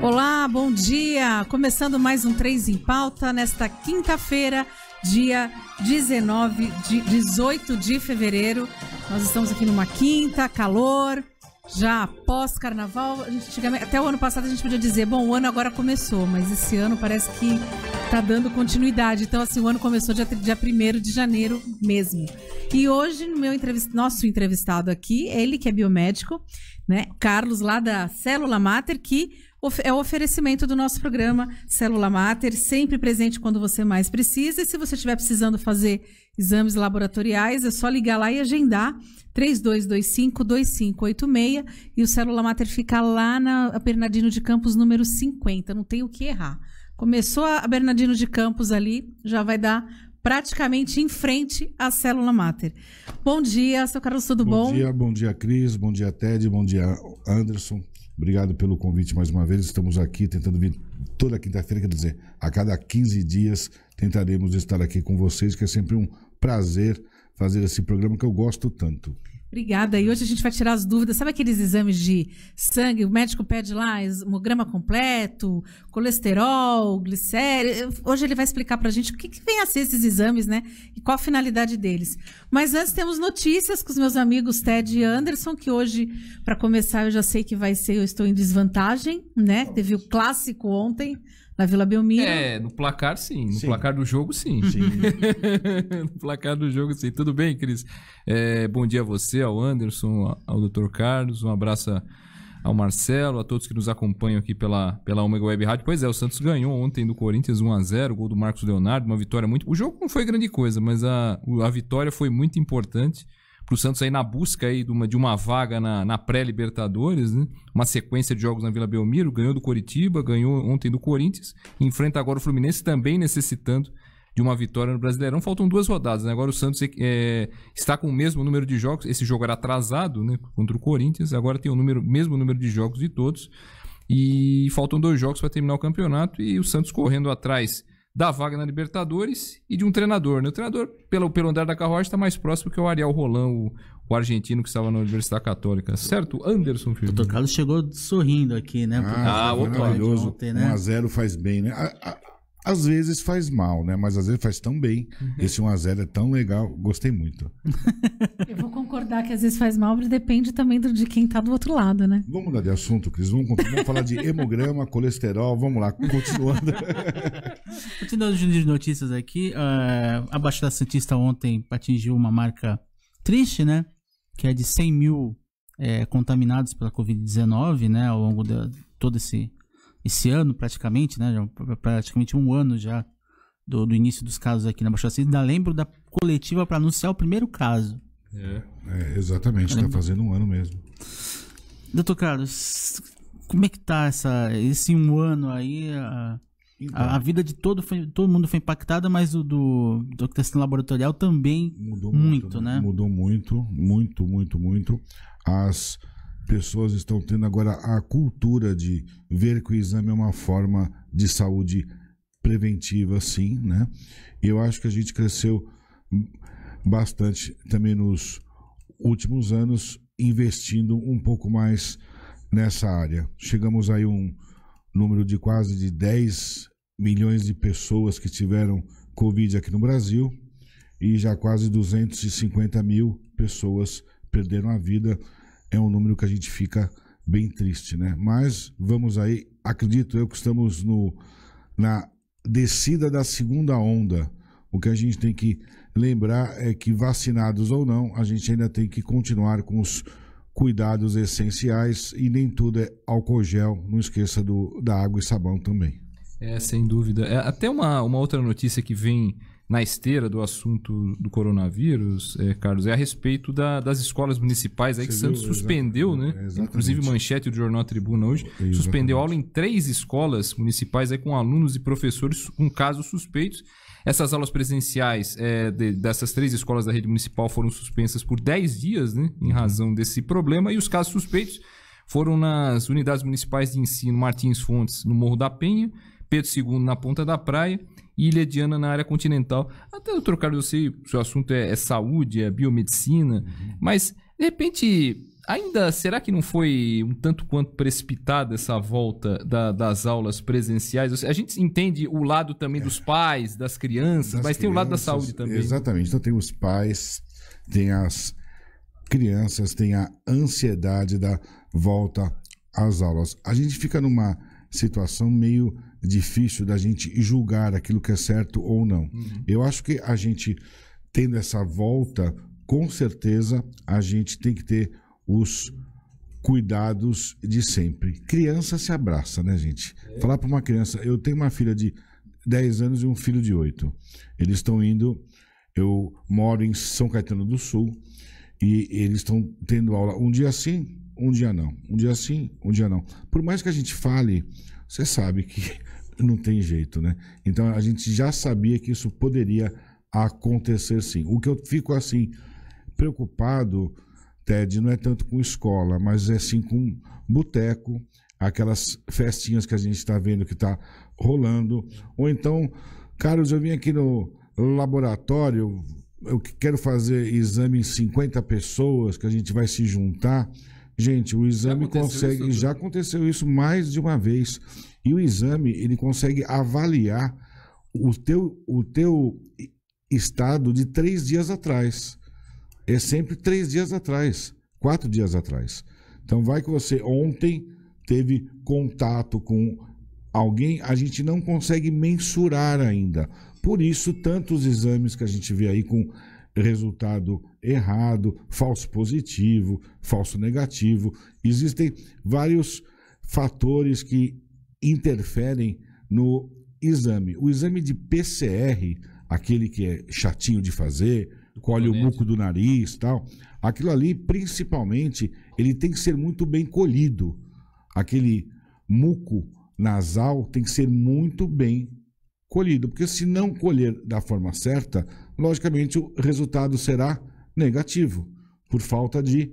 Olá, bom dia! Começando mais um 3 em Pauta nesta quinta-feira, dia 18 de fevereiro. Nós estamos aqui numa quinta, calor, já pós-carnaval. Até o ano passado a gente podia dizer, bom, o ano agora começou, mas esse ano parece que tá dando continuidade. Então, assim, o ano começou dia 1º de janeiro mesmo. E hoje, no nosso entrevistado aqui, ele que é biomédico, né? Carlos, lá da Célula Mater, que é o oferecimento do nosso programa Célula Mater, sempre presente quando você mais precisa. E se você estiver precisando fazer exames laboratoriais, é só ligar lá e agendar 3225-2586. E o Célula Mater fica lá na Bernardino de Campos, número 50. Não tem o que errar. Começou a Bernardino de Campos ali, já vai dar praticamente em frente à Célula Mater. Bom dia, seu Carlos, tudo bom? Bom dia, Cris, bom dia, Ted, bom dia, Anderson. Obrigado pelo convite mais uma vez. Estamos aqui tentando vir toda quinta-feira, quer dizer, a cada 15 dias tentaremos estar aqui com vocês, que é sempre um prazer fazer esse programa que eu gosto tanto. Obrigada. E hoje a gente vai tirar as dúvidas. Sabe aqueles exames de sangue? O médico pede lá hemograma completo, colesterol, glicério. Hoje ele vai explicar pra gente o que vem a ser esses exames, né? E qual a finalidade deles. Mas antes temos notícias com os meus amigos Ted e Anderson, que hoje, para começar, eu já sei que vai ser, eu estou em desvantagem, né? Teve o clássico ontem na Vila Belmiro. No placar sim. No placar do jogo sim. No placar do jogo sim. Tudo bem, Cris? Bom dia a você, ao Anderson, ao Dr. Carlos. Um abraço ao Marcelo, a todos que nos acompanham aqui pela Omega Web Rádio. Pois é, o Santos ganhou ontem do Corinthians 1-0, gol do Marcos Leonardo, uma vitória muito... O jogo não foi grande coisa, mas a vitória foi muito importante para o Santos aí na busca aí de uma vaga na pré-Libertadores, né? Uma sequência de jogos na Vila Belmiro, ganhou do Coritiba, ganhou ontem do Corinthians, enfrenta agora o Fluminense, também necessitando de uma vitória no Brasileirão. Faltam 2 rodadas, né? Agora o Santos está com o mesmo número de jogos, esse jogo era atrasado, né, contra o Corinthians, agora tem o mesmo número de jogos de todos, e faltam 2 jogos para terminar o campeonato, e o Santos correndo atrás da vaga na Libertadores e de um treinador, né? O treinador, pelo andar da carruagem, está mais próximo que o Ariel Roland, o argentino que estava na Universidade Católica. Certo, Anderson, filho? O Dr. Carlos chegou sorrindo aqui, né? Maravilhoso. Ontem, né? 1-0 faz bem, né? Às vezes faz mal, né? Mas às vezes faz tão bem. Esse 1-0 é tão legal. Gostei muito. Eu vou concordar que às vezes faz mal, mas depende também de quem tá do outro lado, né? Vamos mudar de assunto, Cris. Vamos falar de hemograma, colesterol. Vamos lá, continuando. Continuando de notícias aqui, a Baixada Santista ontem atingiu uma marca triste, né? Que é de 100 mil contaminados pela Covid-19, né? Ao longo de todo esse ano, praticamente, né? Praticamente um ano já do início dos casos aqui na Baixada Santista. Ainda lembro da coletiva para anunciar o primeiro caso. Exatamente, está fazendo um ano mesmo. Doutor Carlos, como é que tá esse um ano aí? A vida de todo mundo foi impactada, mas do questão laboratorial também mudou muito, né? Mudou muito. As pessoas estão tendo agora a cultura de ver que o exame é uma forma de saúde preventiva, sim, né? E eu acho que a gente cresceu bastante também nos últimos anos, investindo um pouco mais nessa área. Chegamos aí um número de quase de 10 milhões de pessoas que tiveram Covid aqui no Brasil e já quase 250 mil pessoas perderam a vida. É um número que a gente fica bem triste, né? Mas vamos aí, acredito eu que estamos na descida da segunda onda. O que a gente tem que lembrar é que, vacinados ou não, a gente ainda tem que continuar com os cuidados essenciais e nem tudo é álcool gel. Não esqueça da água e sabão também. Sem dúvida. Até uma outra notícia que vem na esteira do assunto do coronavírus, Carlos, é a respeito das escolas municipais aí que Santos suspendeu, né? Inclusive manchete do jornal Tribuna hoje, suspendeu aula em 3 escolas municipais aí com alunos e professores com casos suspeitos. Essas aulas presenciais dessas 3 escolas da rede municipal foram suspensas por 10 dias, né? Em razão desse problema, e os casos suspeitos foram nas unidades municipais de ensino Martins Fontes, no Morro da Penha, Pedro II na Ponta da Praia e Ilha Diana na área continental. Até, doutor Carlos, eu sei, o seu assunto é saúde, é biomedicina, mas De repente, ainda, será que não foi um tanto quanto precipitada essa volta das aulas presenciais? A gente entende o lado também dos pais, das crianças, mas tem o lado da saúde também. Exatamente. Então tem os pais, tem as crianças, tem a ansiedade da volta às aulas. A gente fica numa situação meio difícil da gente julgar aquilo que é certo ou não. Eu acho que a gente, tendo essa volta, com certeza a gente tem que ter os cuidados de sempre. Criança se abraça, né, gente? Falar para uma criança, eu tenho uma filha de 10 anos e um filho de 8. Eles estão indo, eu moro em São Caetano do Sul, e eles estão tendo aula um dia sim, um dia não. Um dia sim, um dia não. Por mais que a gente fale, você sabe que não tem jeito, né? Então a gente já sabia que isso poderia acontecer sim. O que eu fico assim preocupado, Ted, não é tanto com escola, mas é sim com boteco, aquelas festinhas que a gente está vendo que está rolando. Ou então, Carlos, eu vim aqui no laboratório, eu quero fazer exame em 50 pessoas, que a gente vai se juntar. Gente, o exame consegue... Já aconteceu isso mais de uma vez. E o exame, ele consegue avaliar o teu estado de 3 dias atrás. É sempre 3 dias atrás, 4 dias atrás. Então vai que você ontem teve contato com alguém, a gente não consegue mensurar ainda. Por isso, tantos exames que a gente vê aí com resultado errado, falso positivo, falso negativo. Existem vários fatores que interferem no exame. O exame de PCR, aquele que é chatinho de fazer, colhe o muco do nariz, tal. Aquilo ali, principalmente, ele tem que ser muito bem colhido. Aquele muco nasal tem que ser muito bem colhido, porque se não colher da forma certa, logicamente o resultado será negativo, por falta de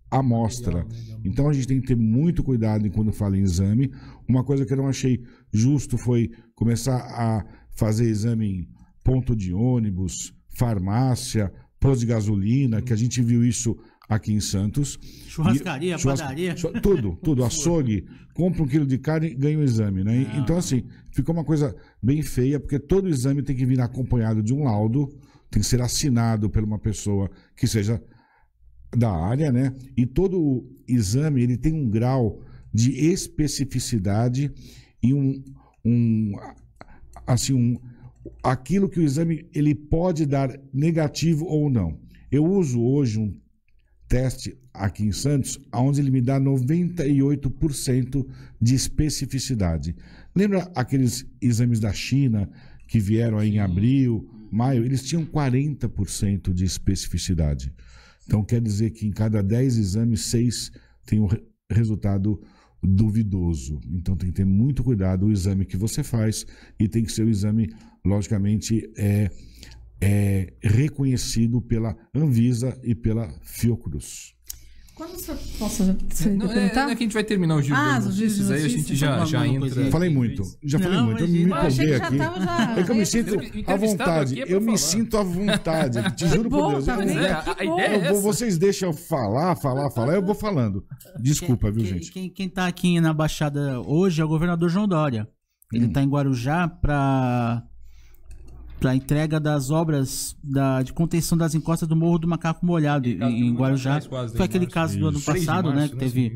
amostra. Então a gente tem que ter muito cuidado quando fala em exame. Uma coisa que eu não achei justo foi começar a fazer exame em ponto de ônibus, farmácia, posto de gasolina, que a gente viu isso aqui em Santos. Churrascaria, padaria. Tudo, açougue, compra 1 quilo de carne e ganha um exame, né? Então, assim, ficou uma coisa bem feia, porque todo exame tem que vir acompanhado de um laudo, tem que ser assinado por uma pessoa que seja da área, né? E todo exame, ele tem um grau de especificidade e aquilo que o exame ele pode dar negativo ou não. Eu uso hoje um teste aqui em Santos, onde ele me dá 98% de especificidade. Lembra aqueles exames da China que vieram aí em abril, maio? Eles tinham 40% de especificidade. Então quer dizer que em cada 10 exames, 6 tem um resultado duvidoso. Então tem que ter muito cuidado o exame que você faz e tem que ser o exame, logicamente, reconhecido pela Anvisa e pela Fiocruz. Quando você posso perguntar? É que a gente vai terminar o giro das notícias, aí a gente já entra. Falei muito, eu me empolguei aqui. É que eu me sinto à vontade. Eu me sinto à vontade. Te juro por Deus. Vocês deixam eu falar, eu vou falando. Desculpa, viu, gente? Quem tá aqui na Baixada hoje é o governador João Dória. Ele tá em Guarujá para entrega das obras de contenção das encostas do Morro do Macaco Molhado em Guarujá. Foi aquele caso do ano passado, né? Que teve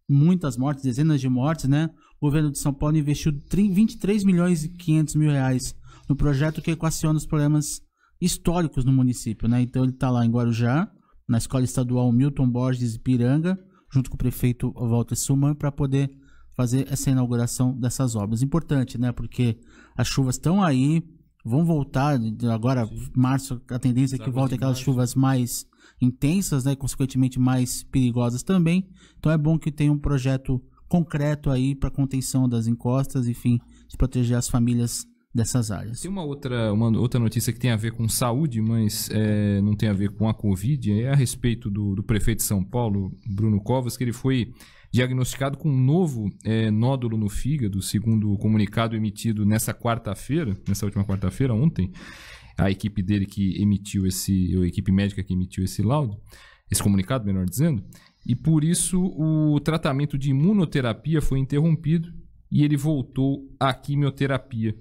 muitas mortes, dezenas de mortes, né? O governo de São Paulo investiu 23 milhões e 500 mil reais no projeto que equaciona os problemas históricos no município, né? Então ele está lá em Guarujá, na Escola Estadual Milton Borges Ipiranga, junto com o prefeito Walter Suman, para poder fazer essa inauguração dessas obras. Importante, né? Porque as chuvas estão aí, vão voltar, agora março, a tendência é que volte aquelas chuvas mais intensas, né, consequentemente mais perigosas também. Então é bom que tenha um projeto concreto aí para contenção das encostas, enfim, de proteger as famílias dessas áreas. Tem uma outra notícia que tem a ver com saúde, mas não tem a ver com a Covid, é a respeito do prefeito de São Paulo, Bruno Covas, que ele foi diagnosticado com um novo nódulo no fígado, segundo o comunicado emitido nessa última quarta-feira, ontem, a equipe dele que emitiu a equipe médica que emitiu esse laudo, esse comunicado, melhor dizendo, e por isso o tratamento de imunoterapia foi interrompido e ele voltou à quimioterapia.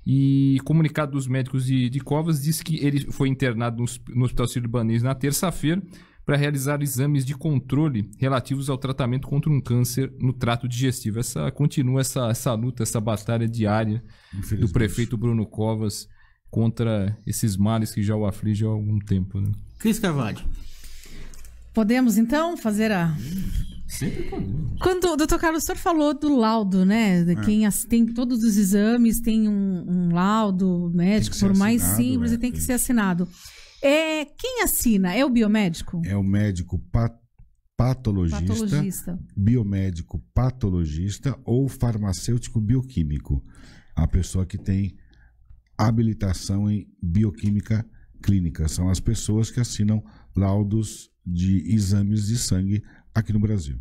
E comunicado dos médicos de Covas diz que ele foi internado no Hospital Sírio-Libanês na terça-feira para realizar exames de controle relativos ao tratamento contra um câncer no trato digestivo. Continua essa luta, essa batalha diária do prefeito Bruno Covas contra esses males que já o afligem há algum tempo. Né? Cris Carvalho. Podemos, então, fazer a... Sempre podemos. Quando o doutor Carlos, o senhor falou do laudo, né? De quem tem todos os exames, tem um laudo médico, por mais simples, e tem que ser assinado. Quem assina? É o biomédico? É o médico patologista, biomédico patologista ou farmacêutico bioquímico. A pessoa que tem habilitação em bioquímica clínica. São as pessoas que assinam laudos de exames de sangue aqui no Brasil.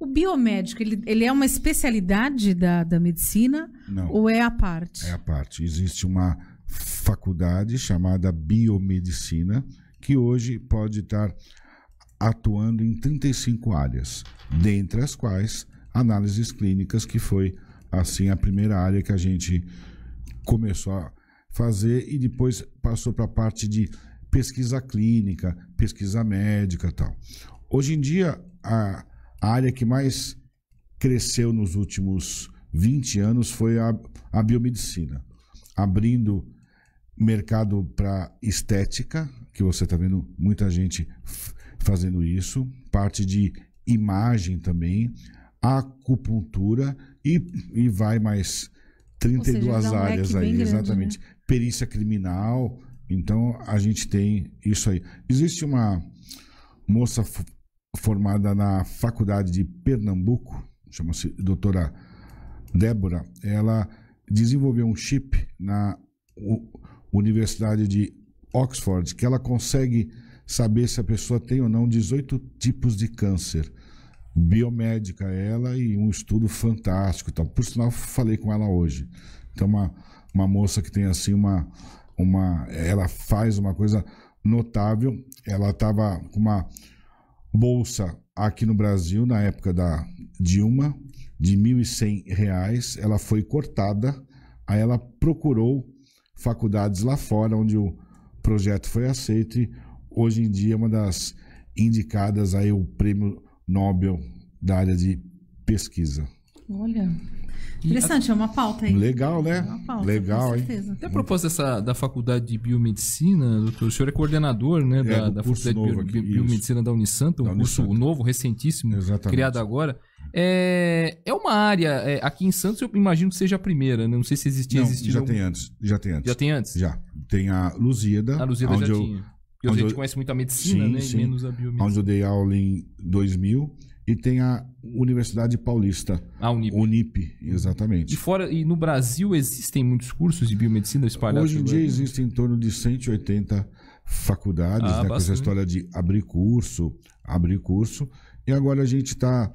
O biomédico, ele é uma especialidade da medicina? Não. Ou é a parte? É a parte. Existe uma faculdade chamada biomedicina que hoje pode estar atuando em 35 áreas, dentre as quais análises clínicas, que foi assim a primeira área que a gente começou a fazer e depois passou para a parte de pesquisa clínica, pesquisa médica e tal. Hoje em dia, a área que mais cresceu nos últimos 20 anos foi a biomedicina, abrindo mercado para estética, que você está vendo muita gente fazendo isso, parte de imagem também, acupuntura e vai mais 32 áreas aí, exatamente. Grande, né? Perícia criminal, então a gente tem isso aí. Existe uma moça formada na faculdade de Pernambuco, chama-se doutora Débora, ela desenvolveu um chip na Universidade de Oxford, que ela consegue saber se a pessoa tem ou não 18 tipos de câncer. Biomédica ela, e um estudo fantástico e tal. Por sinal, falei com ela hoje. Então, uma moça que tem assim ela faz uma coisa notável. Ela estava com uma bolsa aqui no Brasil, na época da Dilma, de R$ 1.100. Ela foi cortada, aí ela procurou faculdades lá fora, onde o projeto foi aceito, e hoje em dia é uma das indicadas aí o prêmio Nobel da área de pesquisa. Olha, interessante, é uma pauta aí. Legal, né? É uma pauta, legal, hein? Até a propósito da faculdade de biomedicina, doutor, o senhor é coordenador, né, da faculdade de biomedicina da Unisanto, um curso novo, recentíssimo, criado agora. É uma área, aqui em Santos eu imagino que seja a primeira, né? Não sei se existia. Já tem antes. Já tem antes? Já. Tem a Lusíada. A Lusíada já tinha. Porque a gente conhece muito a medicina, né? Sim. E menos a biomedicina. Onde eu dei aula em 2000. E tem a Universidade Paulista. A Unip, exatamente. E no Brasil existem muitos cursos de biomedicina espalhados? Hoje em dia existem em torno de 180 faculdades, né, com essa história de abrir curso. E agora a gente está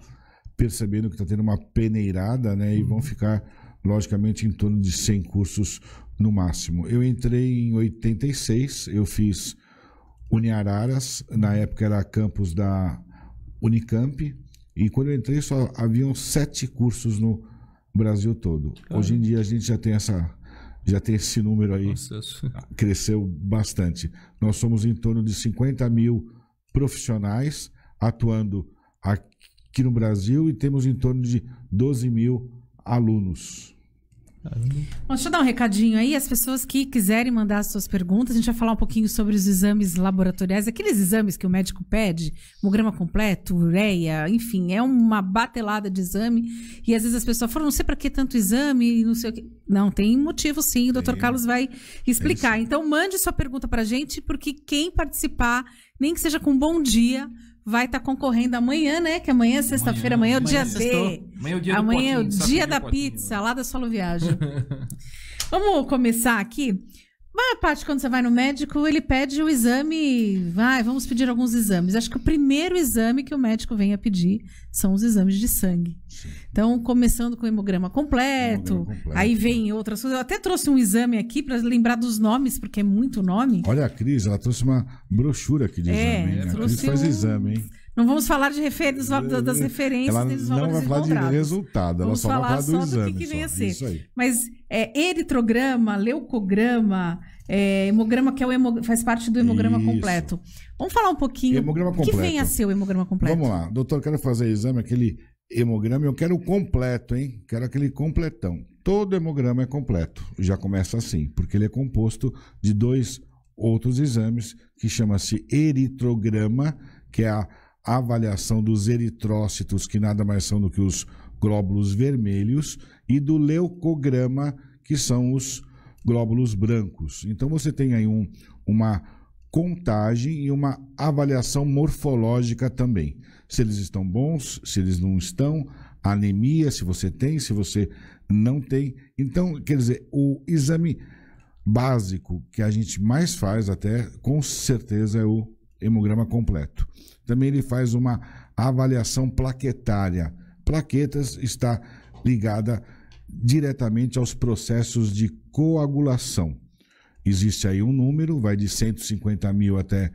percebendo que está tendo uma peneirada, né? E vão ficar, logicamente, em torno de 100 cursos no máximo. Eu entrei em 86, eu fiz Uniararas, na época era campus da Unicamp, e quando eu entrei só haviam 7 cursos no Brasil todo. Hoje em dia a gente já tem esse número aí. Nossa. Cresceu bastante. Nós somos em torno de 50 mil profissionais atuando aqui no Brasil e temos em torno de 12 mil alunos. Bom, deixa eu dar um recadinho aí. As pessoas que quiserem mandar as suas perguntas, a gente vai falar um pouquinho sobre os exames laboratoriais, aqueles exames que o médico pede, hemograma completo, ureia, enfim, é uma batelada de exame. E às vezes as pessoas falam, não sei para que tanto exame, não sei o que. Não, tem motivo sim, o Dr. Carlos vai explicar. Então mande sua pergunta pra gente, porque quem participar, nem que seja com um bom dia, vai estar concorrendo amanhã, né? Que amanhã é sexta-feira, amanhã é o dia D. Amanhã é o dia da pizza, lá da Solo Viagem. Vamos começar aqui. A parte, quando você vai no médico, ele pede o exame. Vamos pedir alguns exames. Acho que o primeiro exame que o médico vem a pedir são os exames de sangue. Sim. Então, começando com o hemograma completo, aí vem outras coisas. Eu até trouxe um exame aqui para lembrar dos nomes, porque é muito nome. Olha a Cris, ela trouxe uma brochura aqui de exame. Hein? A Cris faz exame, hein? Não vamos falar de das referências, ela dos valores não vai falar encontrados. de resultado, ela só vai falar do exame. Que vem a ser. Mas eritrograma, leucograma, hemograma, que faz parte do hemograma completo. Vamos falar um pouquinho o que vem a ser o hemograma completo. Vamos lá, doutor, quero fazer exame, aquele hemograma, eu quero o completo, hein? Quero aquele completão. Todo hemograma é completo, já começa assim, porque ele é composto de 2 outros exames, que chama-se eritrograma, que é a avaliação dos eritrócitos, que nada mais são do que os glóbulos vermelhos, e do leucograma, que são os glóbulos brancos. Então você tem aí uma contagem e uma avaliação morfológica também. Se eles estão bons, se eles não estão, anemia, se você tem, se você não tem. Então, quer dizer, o exame básico que a gente mais faz até, com certeza, é o hemograma completo. Também ele faz uma avaliação plaquetária. Plaquetas está ligada diretamente aos processos de coagulação. Existe aí um número, vai de 150 mil até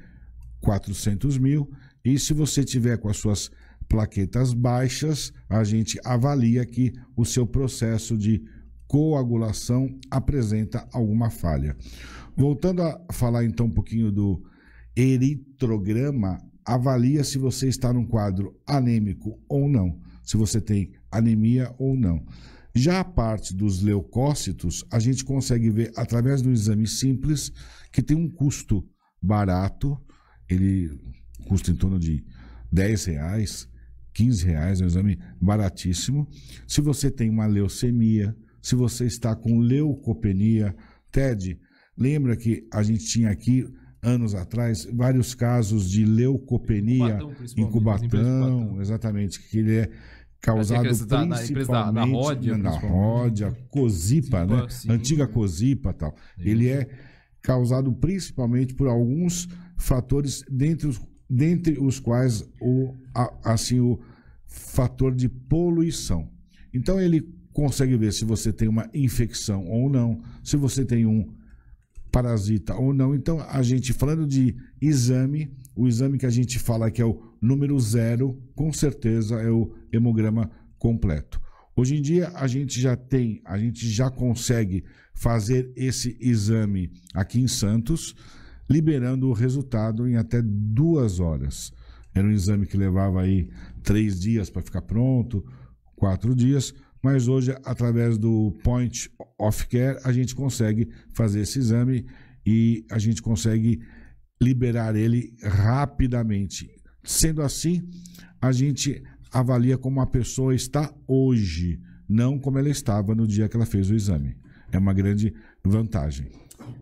400 mil, e se você tiver com as suas plaquetas baixas, a gente avalia que o seu processo de coagulação apresenta alguma falha. Voltando a falar então um pouquinho do eritrograma, avalia se você está num quadro anêmico ou não, se você tem anemia ou não. Já a parte dos leucócitos, a gente consegue ver através do exame simples, que tem um custo barato, ele custa em torno de R$10, R$15, é um exame baratíssimo. Se você tem uma leucemia, se você está com leucopenia, TED, lembra que a gente tinha aqui anos atrás, vários casos de leucopenia em Cubatão, exatamente, que ele é causado principalmente na Ródia, Cosipa, né? Sim. Antiga Cosipa e tal. Ele é causado principalmente por alguns fatores, dentre os quais o fator de poluição. Então ele consegue ver se você tem uma infecção ou não, se você tem um parasita ou não. Então, a gente falando de exame, o exame que a gente fala que é o número 0, com certeza é o hemograma completo. Hoje em dia, a gente já consegue fazer esse exame aqui em Santos, liberando o resultado em até 2 horas. Era um exame que levava aí 3 dias para ficar pronto, 4 dias, mas hoje, através do Point of Care, a gente consegue fazer esse exame e a gente consegue liberar ele rapidamente. Sendo assim, a gente avalia como a pessoa está hoje, não como ela estava no dia que ela fez o exame. É uma grande vantagem.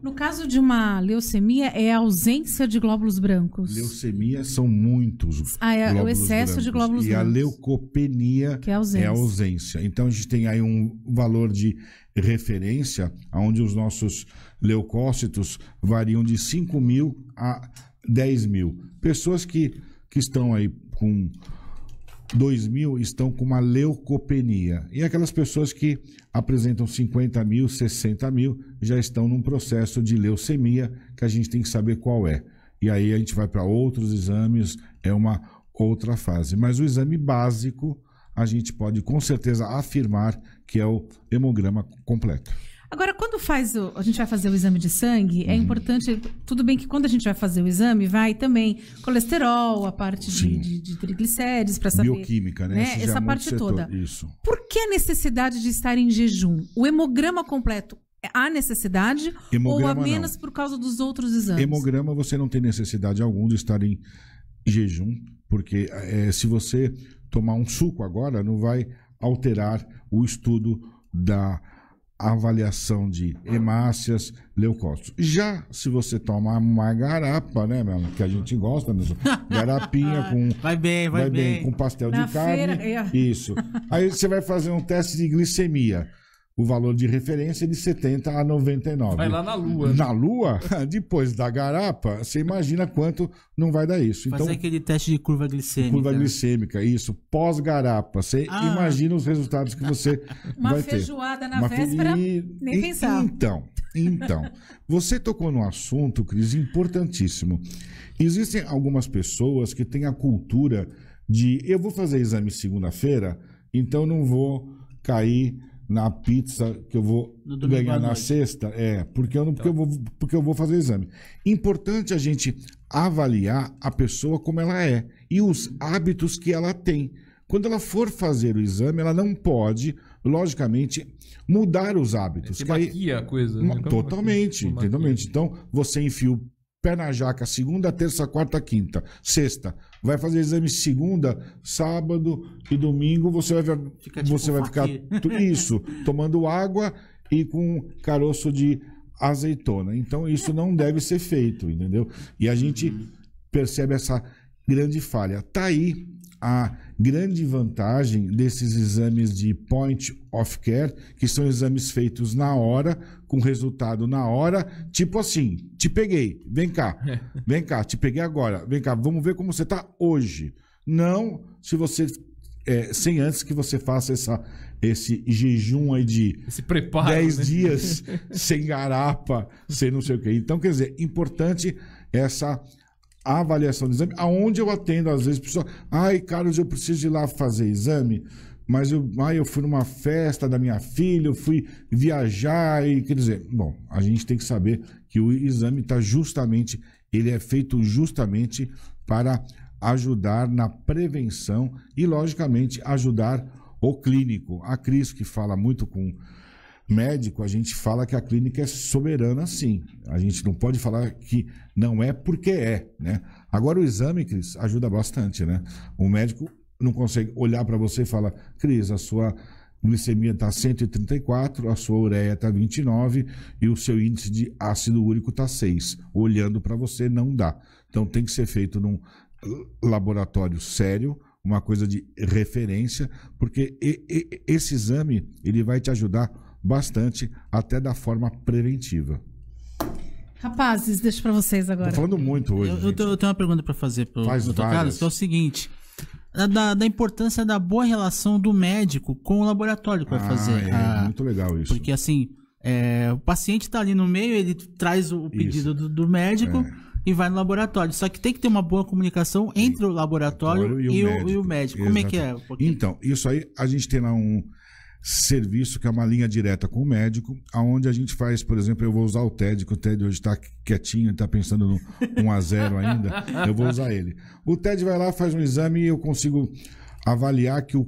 No caso de uma leucemia, é a ausência de glóbulos brancos? Leucemia são muitos é o excesso brancos, de glóbulos brancos. E a leucopenia que é a ausência. Então, a gente tem aí um valor de referência, onde os nossos leucócitos variam de 5 mil a 10 mil. Pessoas que estão aí com 2 mil estão com uma leucopenia. E aquelas pessoas que apresentam 50 mil, 60 mil, já estão num processo de leucemia, que a gente tem que saber qual é. E aí a gente vai para outros exames, é uma outra fase. Mas o exame básico, a gente pode com certeza afirmar que é o hemograma completo. Agora, quando a gente vai fazer o exame de sangue, é importante, tudo bem que quando a gente vai fazer o exame, vai também colesterol, a parte de triglicérides, para saber... Bioquímica, né? Essa parte toda. Isso. Por que a necessidade de estar em jejum? O hemograma completo, há necessidade ou apenas por causa dos outros exames? Hemograma, você não tem necessidade alguma de estar em jejum, porque se você tomar um suco agora, não vai alterar o estudo da avaliação de hemácias, leucócitos. Já se você tomar uma garapa, né, que a gente gosta, né? Garapinha com... Vai bem. Com pastel Na de carne. Feira, Isso. Aí você vai fazer um teste de glicemia. o valor de referência é de 70 a 99. Vai lá na Lua. Na Lua, depois da garapa, você imagina quanto não vai dar isso. Fazer Então, aquele teste de curva glicêmica. curva glicêmica, isso. Pós-garapa, você imagina os resultados que você Uma vai ter. feijoada na véspera, nem pensar. Então, você tocou num assunto, Cris, importantíssimo. Existem algumas pessoas que têm a cultura de eu vou fazer exame segunda-feira, então não vou cair na pizza que eu vou ganhar na sexta, porque eu vou fazer exame. Importante a gente avaliar a pessoa como ela é e os hábitos que ela tem. Quando ela for fazer o exame, ela não pode, logicamente, mudar os hábitos. Você maquia a coisa. Né? Totalmente. Então, você enfia o pé na jaca segunda, terça, quarta, quinta, sexta. Vai fazer exame segunda, sábado e domingo. Você vai ficar isso, tomando água e com caroço de azeitona. Então, isso não deve ser feito, entendeu? E a gente percebe essa grande falha. Tá aí a grande vantagem desses exames de point of care, que são exames feitos na hora, com resultado na hora, tipo assim, te peguei, vem cá, te peguei agora, vem cá, vamos ver como você está hoje. Não se você, sem antes que você faça esse jejum aí de 10 dias sem garapa, sem não sei o quê. Então, quer dizer, importante essa a avaliação do exame, aonde eu atendo, às vezes, pessoa, Carlos, eu preciso ir lá fazer exame, mas eu fui numa festa da minha filha, eu fui viajar, e quer dizer, bom, a gente tem que saber que o exame ele é feito justamente para ajudar na prevenção e, logicamente, ajudar o clínico. A Cris, que fala muito com médico, a gente fala que a clínica é soberana, sim. A gente não pode falar que não é porque é, né? Agora, o exame, Cris, ajuda bastante, né? O médico não consegue olhar para você e falar, Cris, a sua glicemia está 134, a sua ureia está 29 e o seu índice de ácido úrico está 6. Olhando para você, não dá. Então, tem que ser feito num laboratório sério, uma coisa de referência, porque esse exame, ele vai te ajudar bastante, até da forma preventiva. Rapazes, deixo para vocês agora. Tô falando muito hoje. Eu tenho uma pergunta para fazer pro Dr. Carlos, que é o seguinte: da importância da boa relação do médico com o laboratório que vai fazer. Muito legal isso. Porque assim, o paciente está ali no meio, ele traz o pedido do médico e vai no laboratório. Só que tem que ter uma boa comunicação entre o laboratório e o médico. Como é que é? Então, isso aí, a gente tem lá um serviço que é uma linha direta com o médico, aonde a gente faz, por exemplo, eu vou usar o TED, que o TED hoje está quietinho, está pensando no 1-0 ainda, eu vou usar ele. O TED vai lá, faz um exame e eu consigo avaliar que o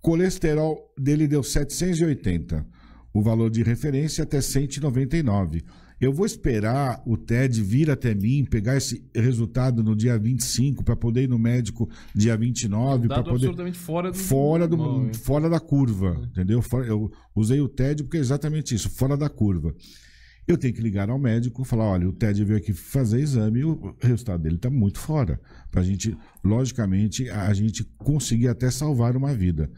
colesterol dele deu 780, o valor de referência até 199. Eu vou esperar o TED vir até mim, pegar esse resultado no dia 25 para poder ir no médico dia 29, para poder absolutamente fora da curva, entendeu? Eu usei o TED porque é exatamente isso, fora da curva. Eu tenho que ligar ao médico e falar, olha, o TED veio aqui fazer exame e o resultado dele está muito fora, para a gente, logicamente, a gente conseguir até salvar uma vida.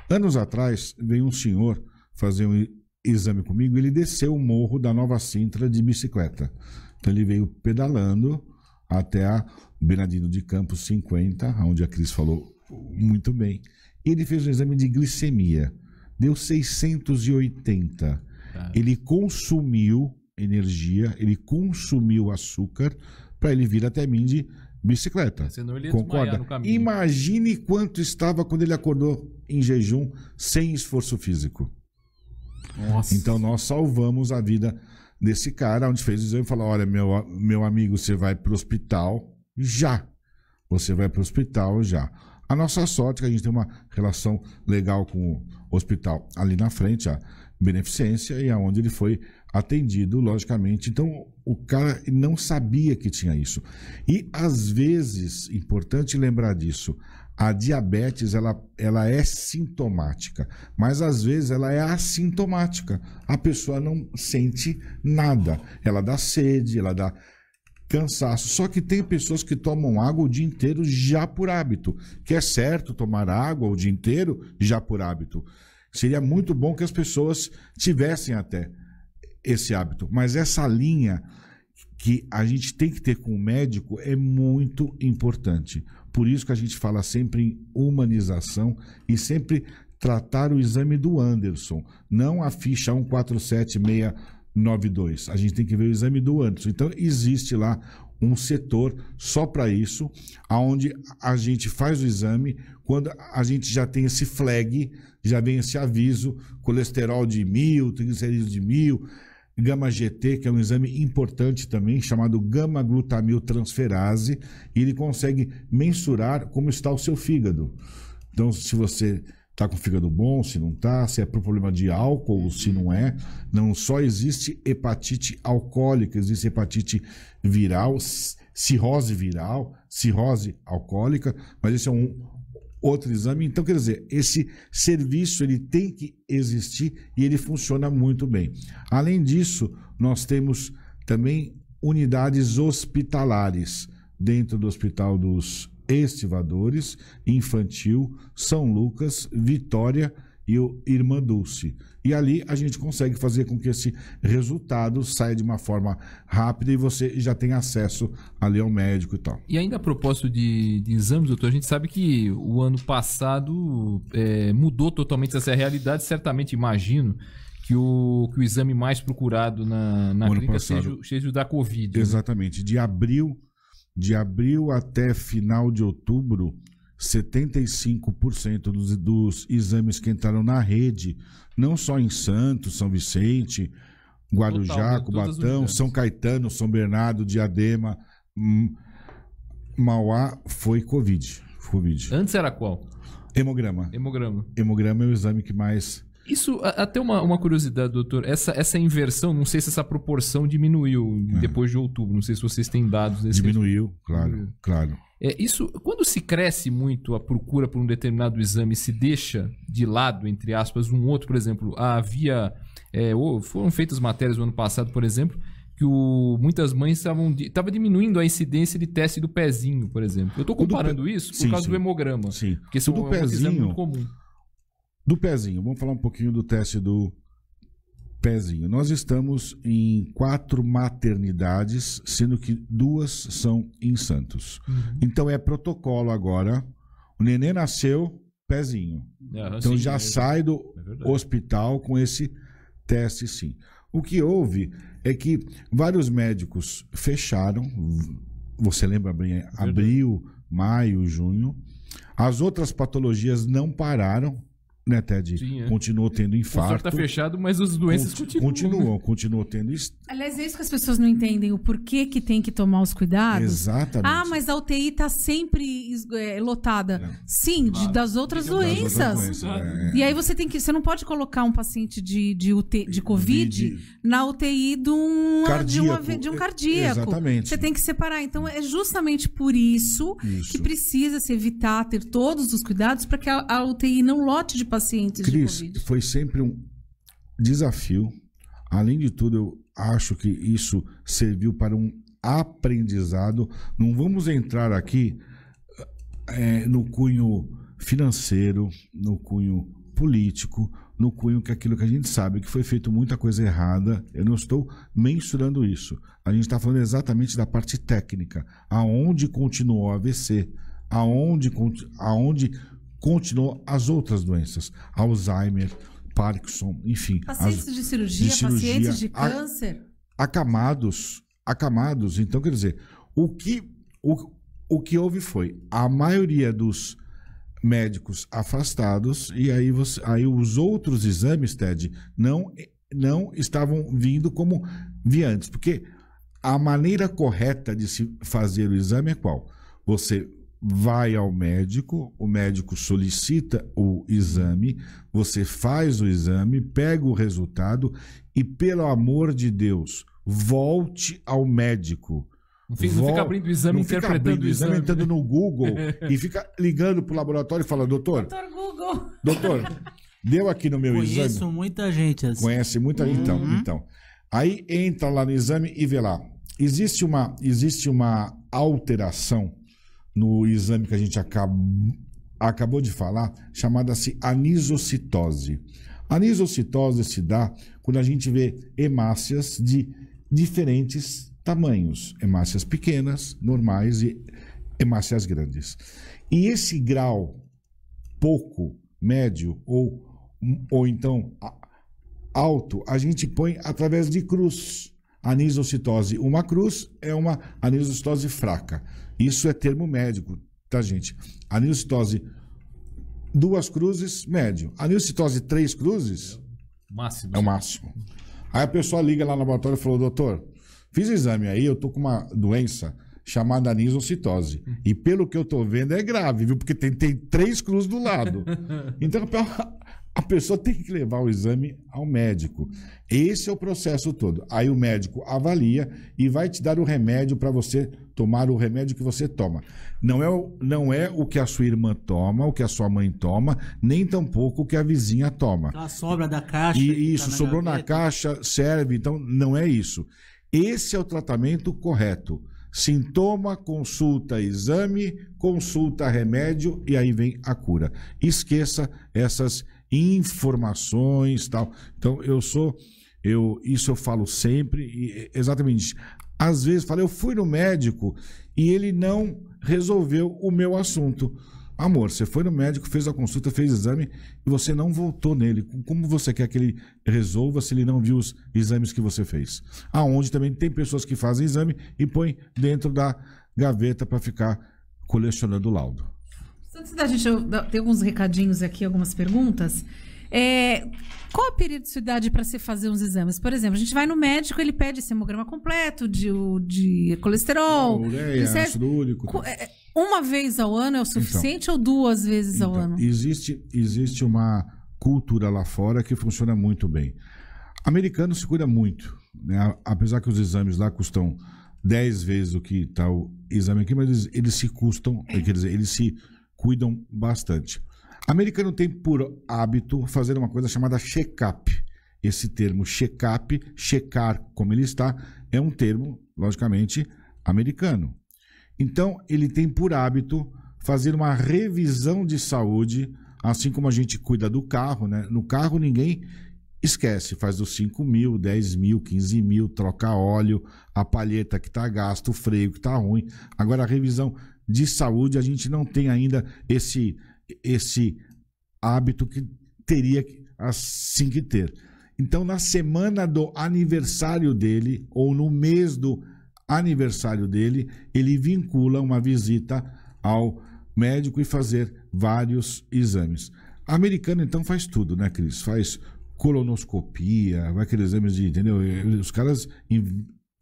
Anos atrás, veio um senhor fazer um exame comigo, ele desceu o morro da Nova Sintra de bicicleta. Então ele veio pedalando até a Bernardino de Campos 50, onde a Cris falou muito bem. Ele fez um exame de glicemia, deu 680. Ele consumiu energia, ele consumiu açúcar para ele vir até mim de bicicleta. Senão ele ia concorda? No caminho. Imagine quanto estava quando ele acordou em jejum, sem esforço físico. Nossa. Então nós salvamos a vida desse cara, onde fez o exame e falou, olha, meu amigo, você vai para o hospital já. Você vai para o hospital já. A nossa sorte é que a gente tem uma relação legal com o hospital ali na frente, a Beneficência, e aonde ele foi atendido, logicamente. Então o cara não sabia que tinha isso. E às vezes, importante lembrar disso, a diabetes, ela é sintomática, mas às vezes ela é assintomática. A pessoa não sente nada. Ela dá sede, ela dá cansaço. Só que tem pessoas que tomam água o dia inteiro já por hábito. Que é certo tomar água o dia inteiro já por hábito. Seria muito bom que as pessoas tivessem até esse hábito. Mas essa linha que a gente tem que ter com o médico é muito importante. Por isso que a gente fala sempre em humanização e sempre tratar o exame do Anderson, não a ficha 147692. A gente tem que ver o exame do Anderson. Então, existe lá um setor só para isso, onde a gente faz o exame, quando a gente já tem esse flag, já vem esse aviso, colesterol de 1000, triglicerídeos de 1000, gama-GT, que é um exame importante também, chamado gama-glutamiltransferase, e ele consegue mensurar como está o seu fígado. Então, se você está com o fígado bom, se não está, se é por problema de álcool, se não é. Não só existe hepatite alcoólica, existe hepatite viral, cirrose viral, cirrose alcoólica, mas esse é um outro exame. Então, quer dizer, esse serviço ele tem que existir e ele funciona muito bem. Além disso, nós temos também unidades hospitalares dentro do Hospital dos Estivadores, Infantil, São Lucas, Vitória e o Irmã Dulce. E ali a gente consegue fazer com que esse resultado saia de uma forma rápida e você já tem acesso ali ao médico e tal. E ainda a propósito de exames, doutor, a gente sabe que o ano passado mudou totalmente essa realidade. Certamente imagino que o exame mais procurado na clínica seja o da Covid. Exatamente. Né? De abril até final de outubro, 75% dos exames que entraram na rede, não só em Santos, São Vicente, Guarujá, Cubatão, São Caetano, São Bernardo, Diadema, Mauá, foi Covid. Antes era qual? Hemograma. Hemograma é o exame que mais... Isso, até uma curiosidade, doutor. Essa inversão, não sei se essa proporção diminuiu depois de outubro. Não sei se vocês têm dados desse. Diminuiu, claro. Isso, quando se cresce muito a procura por um determinado exame, se deixa de lado, entre aspas, um outro, por exemplo, foram feitas matérias no ano passado, por exemplo, que muitas mães estavam diminuindo a incidência de teste do pezinho, por exemplo. Eu estou comparando isso por causa do hemograma. Sim. Porque esse é um exame muito comum. Do pezinho, vamos falar um pouquinho do teste do pezinho. Nós estamos em 4 maternidades, sendo que 2 são em Santos. Então é protocolo agora. O neném nasceu, pezinho. Então já sai do hospital com esse teste, sim. O que houve é que vários médicos fecharam. Você lembra bem, abril, maio, junho. As outras patologias não pararam. Né, Ted? Sim, continuou tendo infarto. O senhor está fechado, mas as doenças continuam tendo isso. Aliás, é isso que as pessoas não entendem, o porquê que tem que tomar os cuidados. Exatamente. Mas a UTI está sempre lotada. Sim, claro. Das outras doenças. E aí você não pode colocar um paciente de Covid na UTI de um cardíaco. Exatamente. Você tem que separar. Então, é justamente por isso que precisa se evitar ter todos os cuidados para que a UTI não lote de pacientes de Covid. Foi sempre um desafio. Além de tudo, eu acho que isso serviu para um aprendizado. Não vamos entrar aqui no cunho financeiro, no cunho político, no cunho que aquilo que a gente sabe que foi feito muita coisa errada. Eu não estou mensurando isso. A gente está falando exatamente da parte técnica. Aonde continuou o AVC, aonde continuou as outras doenças, Alzheimer, Parkinson, enfim. Pacientes de cirurgia, pacientes de câncer. Acamados. Então, quer dizer, o que houve foi a maioria dos médicos afastados e aí os outros exames, Ted, não estavam vindo como via antes. Porque a maneira correta de se fazer o exame é qual? Você vai ao médico, o médico solicita o exame, você faz o exame, pega o resultado e, pelo amor de Deus, volte ao médico. Não fica abrindo o exame, interpretando o exame, entrando no Google e fica ligando para o laboratório e falando, doutor, deu aqui no meu exame. Conheço muita gente assim. Conhece muita gente, então. Aí entra lá no exame e vê lá. Existe uma alteração no exame que a gente acabou de falar, chamada-se anisocitose. A anisocitose se dá quando a gente vê hemácias de diferentes tamanhos. Hemácias pequenas, normais e hemácias grandes. E esse grau pouco, médio ou então alto, a gente põe através de cruz. Anisocitose, uma cruz é uma anisocitose fraca. Isso é termo médico, tá, gente? Anisocitose 2 cruzes, médio. Anisocitose 3 cruzes máximo. É o máximo. Aí a pessoa liga lá no laboratório e falou: doutor, fiz exame aí, eu tô com uma doença chamada anisocitose. E pelo que eu tô vendo é grave, viu? Porque tem 3 cruzes do lado. Então a pessoa tem que levar o exame ao médico. Esse é o processo todo. Aí o médico avalia e vai te dar o remédio para você tomar o remédio que você toma. Não é o que a sua irmã toma, o que a sua mãe toma, nem tampouco o que a vizinha toma. A sobra da caixa. E isso, sobrou na caixa, serve. Então, não é isso. Esse é o tratamento correto. Sintoma, consulta, exame, consulta, remédio e aí vem a cura. Esqueça essas informações, tal. Então, isso eu falo sempre, exatamente. Às vezes, eu fui no médico e ele não resolveu o meu assunto. Amor, você foi no médico, fez a consulta, fez o exame e você não voltou nele. Como você quer que ele resolva se ele não viu os exames que você fez? Aonde também tem pessoas que fazem exame e põem dentro da gaveta para ficar colecionando laudo. Antes da gente ter alguns recadinhos aqui, algumas perguntas. Qual a periodicidade para se fazer uns exames? Por exemplo, a gente vai no médico, ele pede hemograma completo, de colesterol, ureia, ácido úrico. Uma vez ao ano é o suficiente ou 2 vezes ao ano? Existe uma cultura lá fora que funciona muito bem. Americano se cuida muito, né? Apesar que os exames lá custam 10 vezes o que está o exame aqui, mas eles se custam, quer dizer, eles se cuidam bastante. Americano tem por hábito fazer uma coisa chamada check-up. Esse termo check-up, checar como ele está, é um termo, logicamente, americano. Então, ele tem por hábito fazer uma revisão de saúde, assim como a gente cuida do carro, né? No carro ninguém esquece, faz os 5 mil, 10 mil, 15 mil, troca óleo, a palheta que está gasta, o freio que está ruim. Agora, a revisão de saúde, a gente não tem ainda esse hábito que teria assim que ter. Então, na semana do aniversário dele, ou no mês do aniversário dele, ele vincula uma visita ao médico e fazer vários exames. O americano, então, faz tudo, né, Cris? Faz colonoscopia, vai aqueles exames de, entendeu? Os caras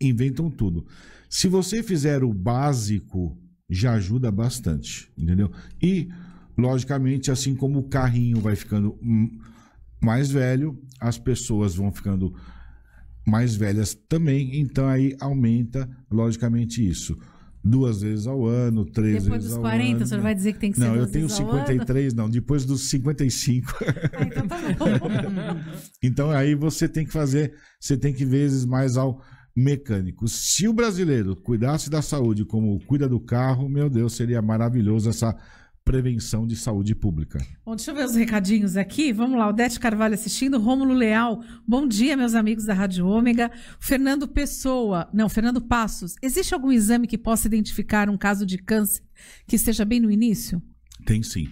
inventam tudo. Se você fizer o básico, já ajuda bastante, entendeu? E, logicamente, assim como o carrinho vai ficando mais velho, as pessoas vão ficando mais velhas também, então aí aumenta, logicamente, isso. 2 vezes ao ano, 3 depois vezes ao ano. Depois dos 40, o senhor vai dizer que tem que ser 2 vezes ao ano? Não, eu tenho 53, não. Depois dos 55. Então tá bom. Então aí você tem que vezes mais ao mecânico. Se o brasileiro cuidasse da saúde como cuida do carro, meu Deus, seria maravilhoso essa prevenção de saúde pública. Bom, deixa eu ver os recadinhos aqui. Vamos lá, Odete Carvalho assistindo, Rômulo Leal. Bom dia, meus amigos da Rádio Ômega. Fernando Passos. Existe algum exame que possa identificar um caso de câncer que esteja bem no início? Tem sim.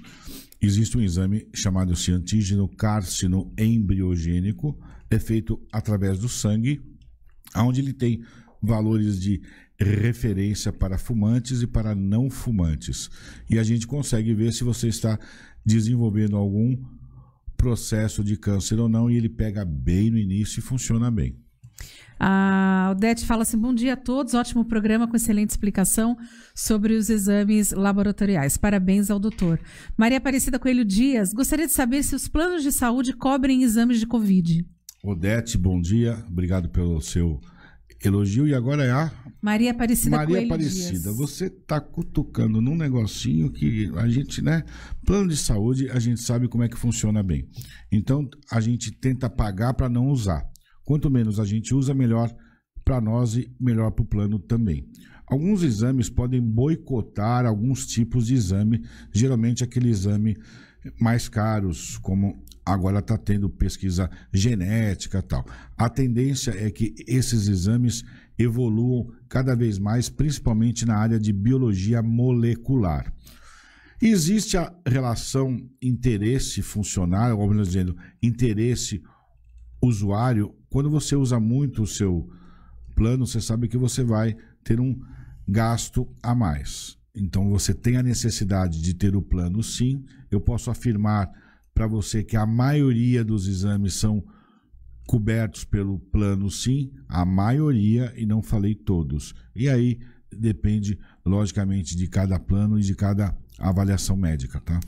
Existe um exame chamado antígeno carcinoembriogênico, é feito através do sangue, onde ele tem valores de referência para fumantes e para não fumantes. E a gente consegue ver se você está desenvolvendo algum processo de câncer ou não, e ele pega bem no início e funciona bem. A Odete fala assim: bom dia a todos, ótimo programa com excelente explicação sobre os exames laboratoriais. Parabéns ao doutor. Maria Aparecida Coelho Dias, gostaria de saber se os planos de saúde cobrem exames de Covid. Odete, bom dia, obrigado pelo seu elogio. E agora é a Maria Aparecida Maria Coelho Aparecida, Dias. você está cutucando num negocinho que a gente, né? Plano de saúde, a gente sabe como é que funciona bem. Então, a gente tenta pagar para não usar. Quanto menos a gente usa, melhor para nós e melhor para o plano também. Alguns exames podem boicotar alguns tipos de exame, geralmente aquele exame mais caros, como agora está tendo pesquisa genética e tal. A tendência é que esses exames evoluam cada vez mais, principalmente na área de biologia molecular. Existe a relação interesse funcionário, ou melhor dizendo, interesse usuário. Quando você usa muito o seu plano, você sabe que você vai ter um gasto a mais. Então você tem a necessidade de ter o plano, sim. Eu posso afirmar para você que a maioria dos exames são cobertos pelo plano, sim, a maioria, e não falei todos. E aí depende, logicamente, de cada plano e de cada avaliação médica, tá?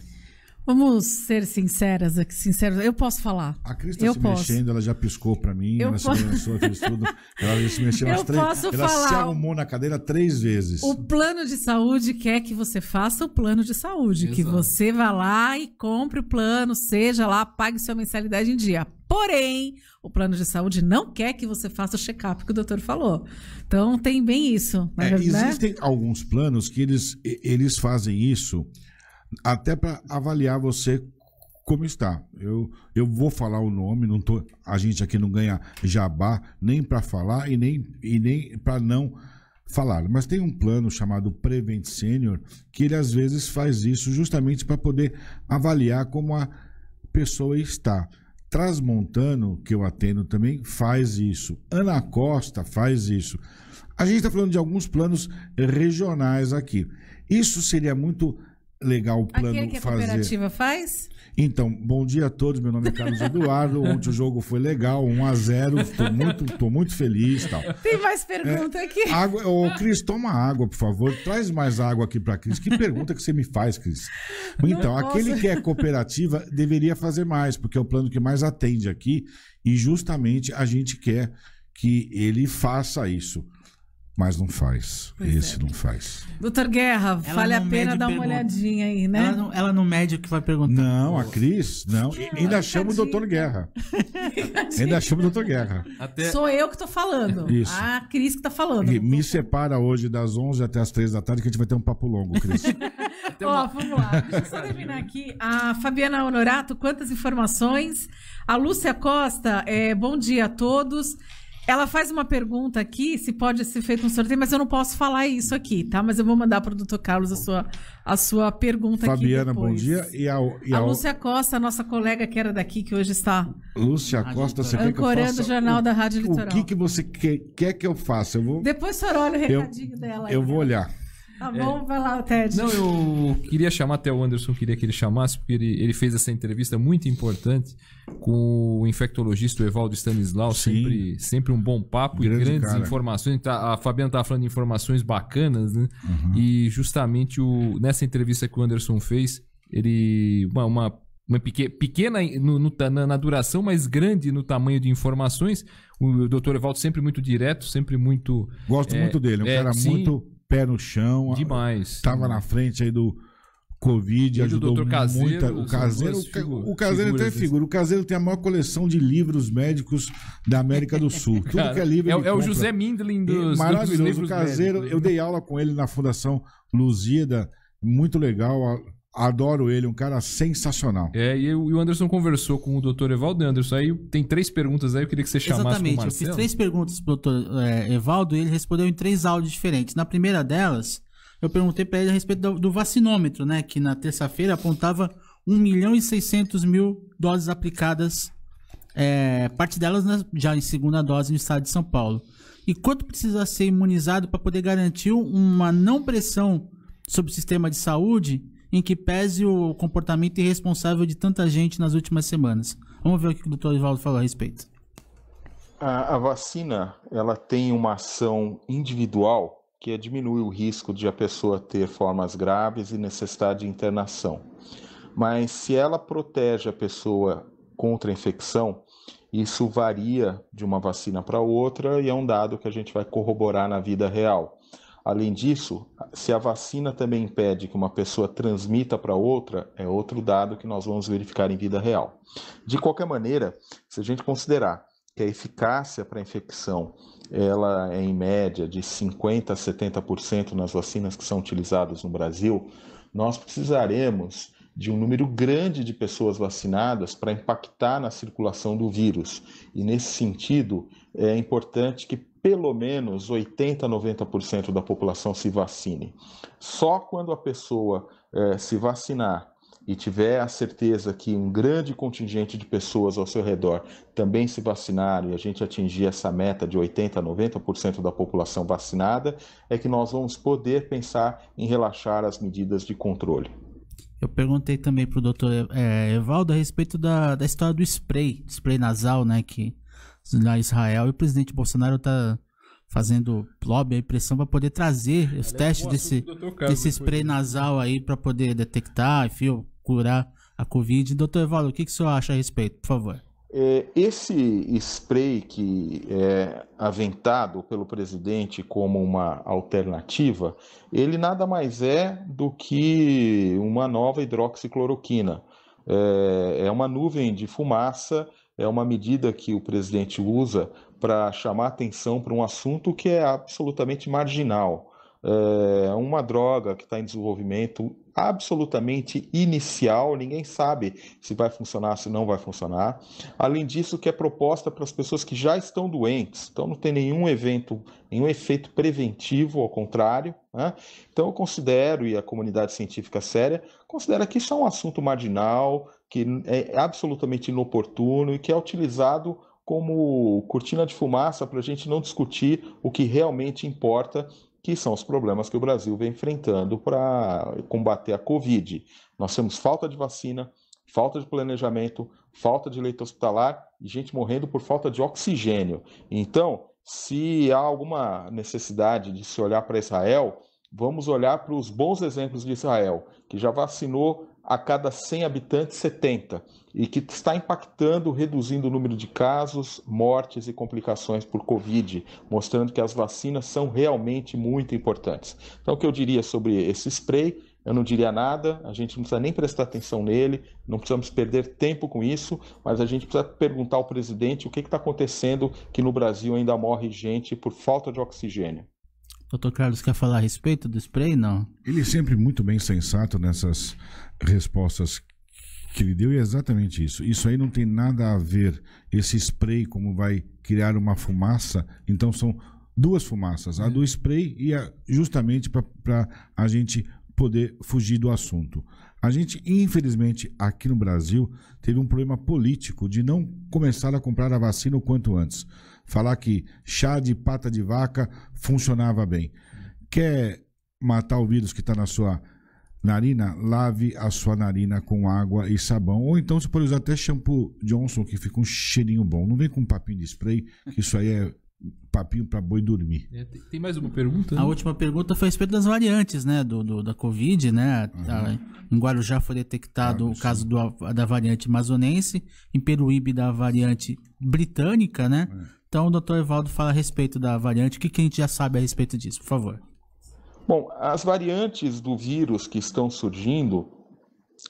Vamos ser sinceros aqui, eu posso falar. A Cris está se mexendo, ela já piscou para mim, ela se lançou, fez tudo. Ela se mexeu umas 3 vezes. Ela se arrumou na cadeira 3 vezes. O plano de saúde quer que você faça o plano de saúde. Exato. Que você vá lá e compre o plano, seja lá, pague sua mensalidade em dia. Porém, o plano de saúde não quer que você faça o check-up que o doutor falou. Então, tem bem isso. Existem alguns planos que eles fazem isso até para avaliar você como está. Eu vou falar o nome, a gente aqui não ganha jabá nem para falar e nem para não falar. Mas tem um plano chamado Prevent Senior que ele às vezes faz isso justamente para poder avaliar como a pessoa está. Transmontano, que eu atendo também, faz isso. Ana Costa faz isso. A gente está falando de alguns planos regionais aqui. Isso seria muito legal o plano fazer. Aquele que a cooperativa faz? Então, bom dia a todos, meu nome é Carlos Eduardo. Ontem o jogo foi legal, 1-0, tô muito feliz e tal. Tem mais pergunta aqui? Ô, Cris, toma água, por favor. Traz mais água aqui para Cris. Que pergunta que você me faz, Cris? Então, aquele que é cooperativa deveria fazer mais, porque é o plano que mais atende aqui e justamente a gente quer que ele faça isso. Mas não faz. Não faz. Doutor Guerra, vale a pena dar uma olhadinha aí, né? Ela no médio que vai perguntar. Não, a Cris, não. Ainda chama o doutor Guerra. Ainda chama o doutor Guerra. Sou eu que tô falando. Isso. A Cris que tá falando. E me separa hoje das 11 até as 3 da tarde que a gente vai ter um papo longo, Cris. Vamos lá. Deixa eu só terminar aqui. A Fabiana Honorato, quantas informações. A Lúcia Costa, bom dia a todos. Ela faz uma pergunta aqui, se pode ser feito um sorteio, mas eu não posso falar isso aqui, tá? Mas eu vou mandar para o doutor Carlos a sua pergunta Fabiana, aqui depois. bom dia. A Lúcia Costa, a nossa colega que era daqui, que hoje está Lúcia Costa, você quer que eu faça? O Jornal da Rádio Litoral. O que você quer que eu faça? Depois o senhor olha o recadinho dela. Eu vou olhar. Tá bom, vai lá, Ted. Não, eu queria chamar, até o Anderson queria que ele chamasse, porque ele fez essa entrevista muito importante com o infectologista Evaldo Stanislau, sempre um bom papo e grandes informações. A Fabiana estava falando de informações bacanas, né? Uhum. E justamente nessa entrevista que o Anderson fez, ele uma pequena na duração, mas grande no tamanho de informações. O doutor Evaldo sempre muito direto, sempre muito... Gosto muito dele, um cara muito... pé no chão. Demais. Tava na frente aí do Covid, ajudou muito. O Caseiro tem figura. O Caseiro tem a maior coleção de livros médicos da América do Sul. Tudo que é livro é o José Mindlin dos maravilhoso. Dos livros o Caseiro, médicos. Eu dei aula com ele na Fundação Lusíada, muito legal. Adoro ele, um cara sensacional. E o Anderson conversou com o Dr. Evaldo. Anderson, aí tem 3 perguntas aí, eu queria que você chamasse. Exatamente, eu fiz 3 perguntas pro Dr. Evaldo e ele respondeu em 3 áudios diferentes. Na primeira delas, eu perguntei para ele a respeito do vacinômetro, né? Que na terça-feira apontava 1.600.000 doses aplicadas, parte delas já em segunda dose no estado de São Paulo. E quanto precisa ser imunizado para poder garantir uma não pressão sobre o sistema de saúde em que pese o comportamento irresponsável de tanta gente nas últimas semanas? Vamos ver o que o Dr. Evaldo falou a respeito. A vacina, ela tem uma ação individual que diminui o risco de a pessoa ter formas graves e necessidade de internação. Mas se ela protege a pessoa contra a infecção, isso varia de uma vacina para outra e é um dado que a gente vai corroborar na vida real. Além disso, se a vacina também impede que uma pessoa transmita para outra, é outro dado que nós vamos verificar em vida real. De qualquer maneira, se a gente considerar que a eficácia para a infecção ela é em média de 50% a 70% nas vacinas que são utilizadas no Brasil, nós precisaremos de um número grande de pessoas vacinadas para impactar na circulação do vírus. E nesse sentido, é importante que pelo menos 80% a 90% da população se vacine. Só quando a pessoa se vacinar e tiver a certeza que um grande contingente de pessoas ao seu redor também se vacinaram e a gente atingir essa meta de 80% a 90% da população vacinada, é que nós vamos poder pensar em relaxar as medidas de controle. Eu perguntei também para o doutor Evaldo a respeito da história do spray nasal, né, que na Israel e o presidente Bolsonaro está fazendo lobby e pressão para poder trazer os testes desse spray nasal aí para poder detectar, enfim, curar a Covid. Doutor Evaldo, o que o senhor acha a respeito, por favor? Esse spray que é aventado pelo presidente como uma alternativa, ele nada mais é do que uma nova hidroxicloroquina. É uma nuvem de fumaça, é uma medida que o presidente usa para chamar atenção para um assunto que é absolutamente marginal. É uma droga que está em desenvolvimento absolutamente inicial, ninguém sabe se vai funcionar, se não vai funcionar. Além disso, que é proposta para as pessoas que já estão doentes, então não tem nenhum efeito preventivo, ao contrário, né? Então eu considero, e a comunidade científica séria, considera que isso é um assunto marginal, que é absolutamente inoportuno e que é utilizado como cortina de fumaça para a gente não discutir o que realmente importa, que são os problemas que o Brasil vem enfrentando para combater a Covid. Nós temos falta de vacina, falta de planejamento, falta de leito hospitalar e gente morrendo por falta de oxigênio. Então, se há alguma necessidade de se olhar para Israel, vamos olhar para os bons exemplos de Israel, que já vacinou a cada 100 habitantes 70, e que está impactando, reduzindo o número de casos, mortes e complicações por Covid, mostrando que as vacinas são realmente muito importantes. Então, o que eu diria sobre esse spray, eu não diria nada, a gente não precisa nem prestar atenção nele, não precisamos perder tempo com isso, mas a gente precisa perguntar ao presidente o que está acontecendo, que no Brasil ainda morre gente por falta de oxigênio. Doutor Carlos, quer falar a respeito do spray, não? Ele é sempre muito bem sensato nessas respostas que ele deu, e é exatamente isso. Isso aí não tem nada a ver, esse spray, como vai criar uma fumaça. Então são duas fumaças, a do spray e justamente para a gente poder fugir do assunto. A gente, infelizmente, aqui no Brasil, teve um problema político de não começar a comprar a vacina o quanto antes. Falar que chá de pata de vaca funcionava bem. Quer matar o vírus que está na sua narina? Lave a sua narina com água e sabão. Ou então você pode usar até shampoo Johnson, que fica um cheirinho bom. Não vem com um papinho de spray, que isso aí é papinho para boi dormir. Tem mais uma pergunta? A última pergunta foi a respeito das variantes, né, da Covid, né? Em Guarujá foi detectado o caso da variante amazonense, em Peruíbe da variante britânica, né? Então o doutor Evaldo fala a respeito da variante. O que a gente já sabe a respeito disso, por favor? Bom, as variantes do vírus que estão surgindo,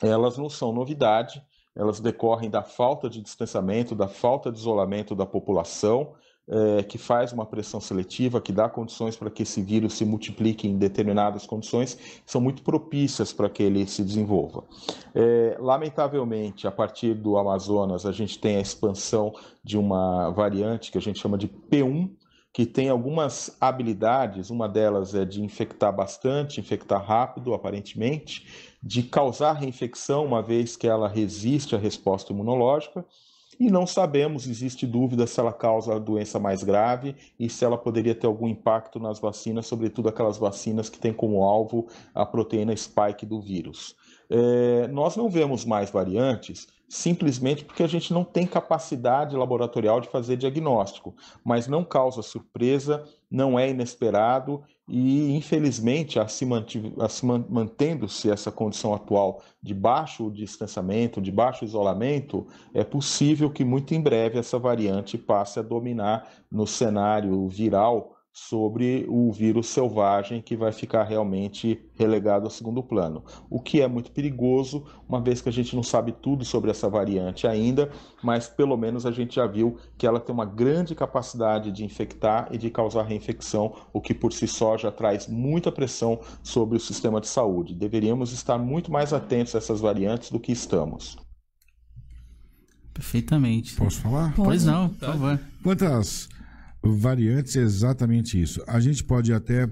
elas não são novidade, elas decorrem da falta de distanciamento, da falta de isolamento da população, que faz uma pressão seletiva, que dá condições para que esse vírus se multiplique em determinadas condições, que são muito propícias para que ele se desenvolva. Lamentavelmente, a partir do Amazonas, a gente tem a expansão de uma variante que a gente chama de P1, que tem algumas habilidades, uma delas é de infectar bastante, infectar rápido, aparentemente, de causar reinfecção, uma vez que ela resiste à resposta imunológica, e não sabemos, existe dúvida se ela causa a doença mais grave e se ela poderia ter algum impacto nas vacinas, sobretudo aquelas vacinas que têm como alvo a proteína spike do vírus. Nós não vemos mais variantes simplesmente porque a gente não tem capacidade laboratorial de fazer diagnóstico, mas não causa surpresa, não é inesperado e, infelizmente, mantendo-se essa condição atual de baixo distanciamento, de baixo isolamento, é possível que muito em breve essa variante passe a dominar no cenário viral sobre o vírus selvagem, que vai ficar realmente relegado ao segundo plano. O que é muito perigoso, uma vez que a gente não sabe tudo sobre essa variante ainda, mas pelo menos a gente já viu que ela tem uma grande capacidade de infectar e de causar reinfecção, o que por si só já traz muita pressão sobre o sistema de saúde. Deveríamos estar muito mais atentos a essas variantes do que estamos. Perfeitamente. Posso falar? Pois não, por favor. Quantas variantes, é exatamente isso. A gente pode até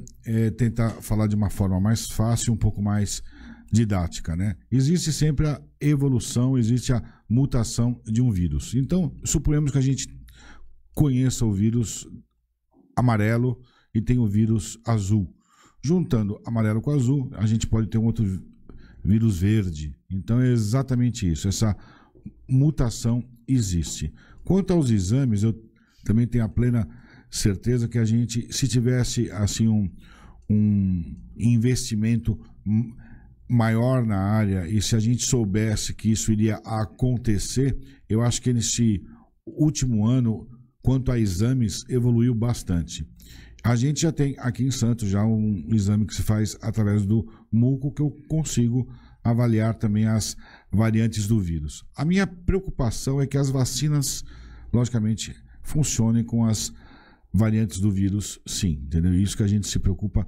tentar falar de uma forma mais fácil, um pouco mais didática, né? Existe sempre a evolução, existe a mutação de um vírus. Então, suponhamos que a gente conheça o vírus amarelo e tem o vírus azul. Juntando amarelo com azul, a gente pode ter um outro vírus verde. Então, é exatamente isso. Essa mutação existe. Quanto aos exames, eu também tenho a plena certeza que a gente, se tivesse assim um investimento maior na área e se a gente soubesse que isso iria acontecer, eu acho que nesse último ano, quanto a exames, evoluiu bastante. A gente já tem aqui em Santos já um exame que se faz através do muco, que eu consigo avaliar também as variantes do vírus. A minha preocupação é que as vacinas, logicamente, funcionem com as variantes do vírus, sim, entendeu? Isso que a gente se preocupa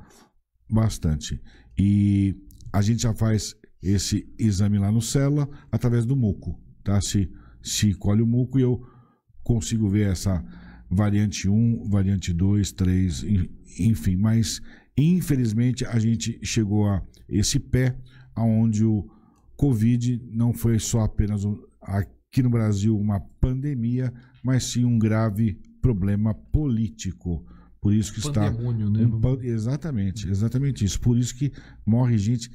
bastante. E a gente já faz esse exame lá no Célula através do muco, tá? Se colhe o muco e eu consigo ver essa variante 1, variante 2, 3, enfim. Mas, infelizmente, a gente chegou a esse pé onde o Covid não foi só apenas aqui no Brasil uma pandemia, mas sim um grave problema político. Por isso que está... Pandemônio, né? Exatamente isso. Por isso que morre gente...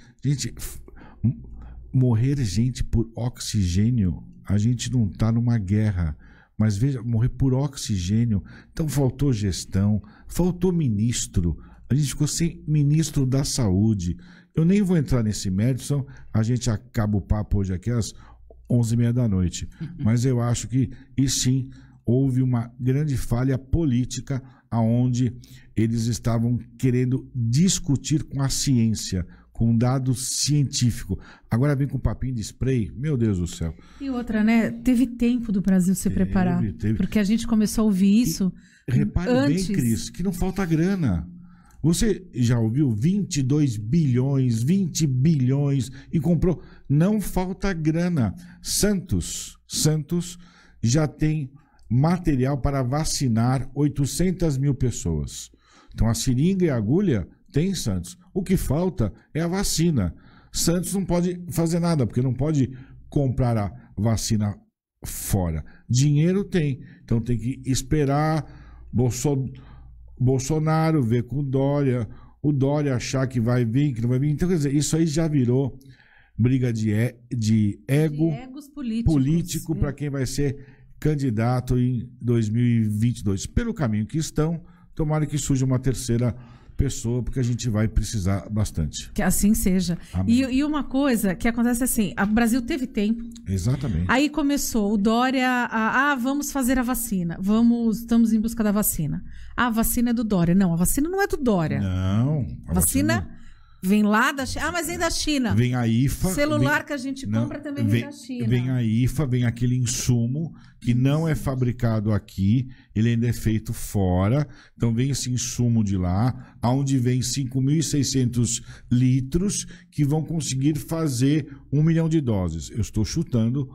Morrer gente por oxigênio, a gente não está numa guerra. Mas veja, morrer por oxigênio. Então faltou gestão, faltou ministro. A gente ficou sem ministro da saúde. Eu nem vou entrar nesse mérito, a gente acaba o papo hoje aqui às 11h30 da noite. Mas eu acho que, e sim, houve uma grande falha política onde eles estavam querendo discutir com a ciência, com dado científico. Agora vem com papinho de spray, meu Deus do céu. E outra, né? Teve tempo do Brasil se preparar. Porque a gente começou a ouvir isso repare antes. Bem, Cris, que não falta grana. Você já ouviu 22 bilhões, 20 bilhões e comprou? Não falta grana. Santos já tem material para vacinar 800 mil pessoas. Então a seringa e a agulha tem em Santos. O que falta é a vacina. Santos não pode fazer nada, porque não pode comprar a vacina fora. Dinheiro tem, então tem que esperar Bolsonaro ver com o Dória achar que vai vir, que não vai vir. Então, quer dizer, isso aí já virou briga de ego político para quem vai ser candidato em 2022. Pelo caminho que estão, tomara que surja uma terceira pessoa, porque a gente vai precisar bastante. Que assim seja. E uma coisa que acontece assim, o Brasil teve tempo. Exatamente. Aí começou o Dória vamos fazer a vacina. Estamos em busca da vacina. A vacina é do Dória. Não, a vacina não é do Dória. Não. A vacina vem lá da China. Mas vem da China. Vem a IFA. Celular que a gente compra também vem da China. Vem a IFA, vem aquele insumo que não é fabricado aqui, ele ainda é feito fora. Então vem esse insumo de lá, onde vem 5.600 litros que vão conseguir fazer 1 milhão de doses. Eu estou chutando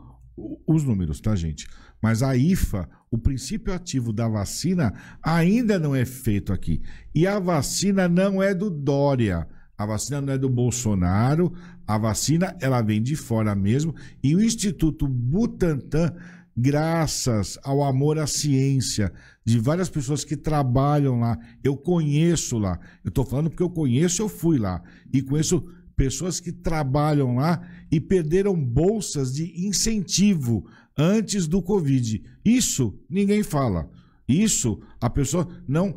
os números, tá, gente? Mas a IFA, o princípio ativo da vacina, ainda não é feito aqui. E a vacina não é do Dória. A vacina não é do Bolsonaro, a vacina ela vem de fora mesmo, e o Instituto Butantan, graças ao amor à ciência de várias pessoas que trabalham lá, eu conheço lá, eu estou falando porque eu conheço, eu fui lá, e conheço pessoas que trabalham lá e perderam bolsas de incentivo antes do Covid. Isso ninguém fala, isso a pessoa não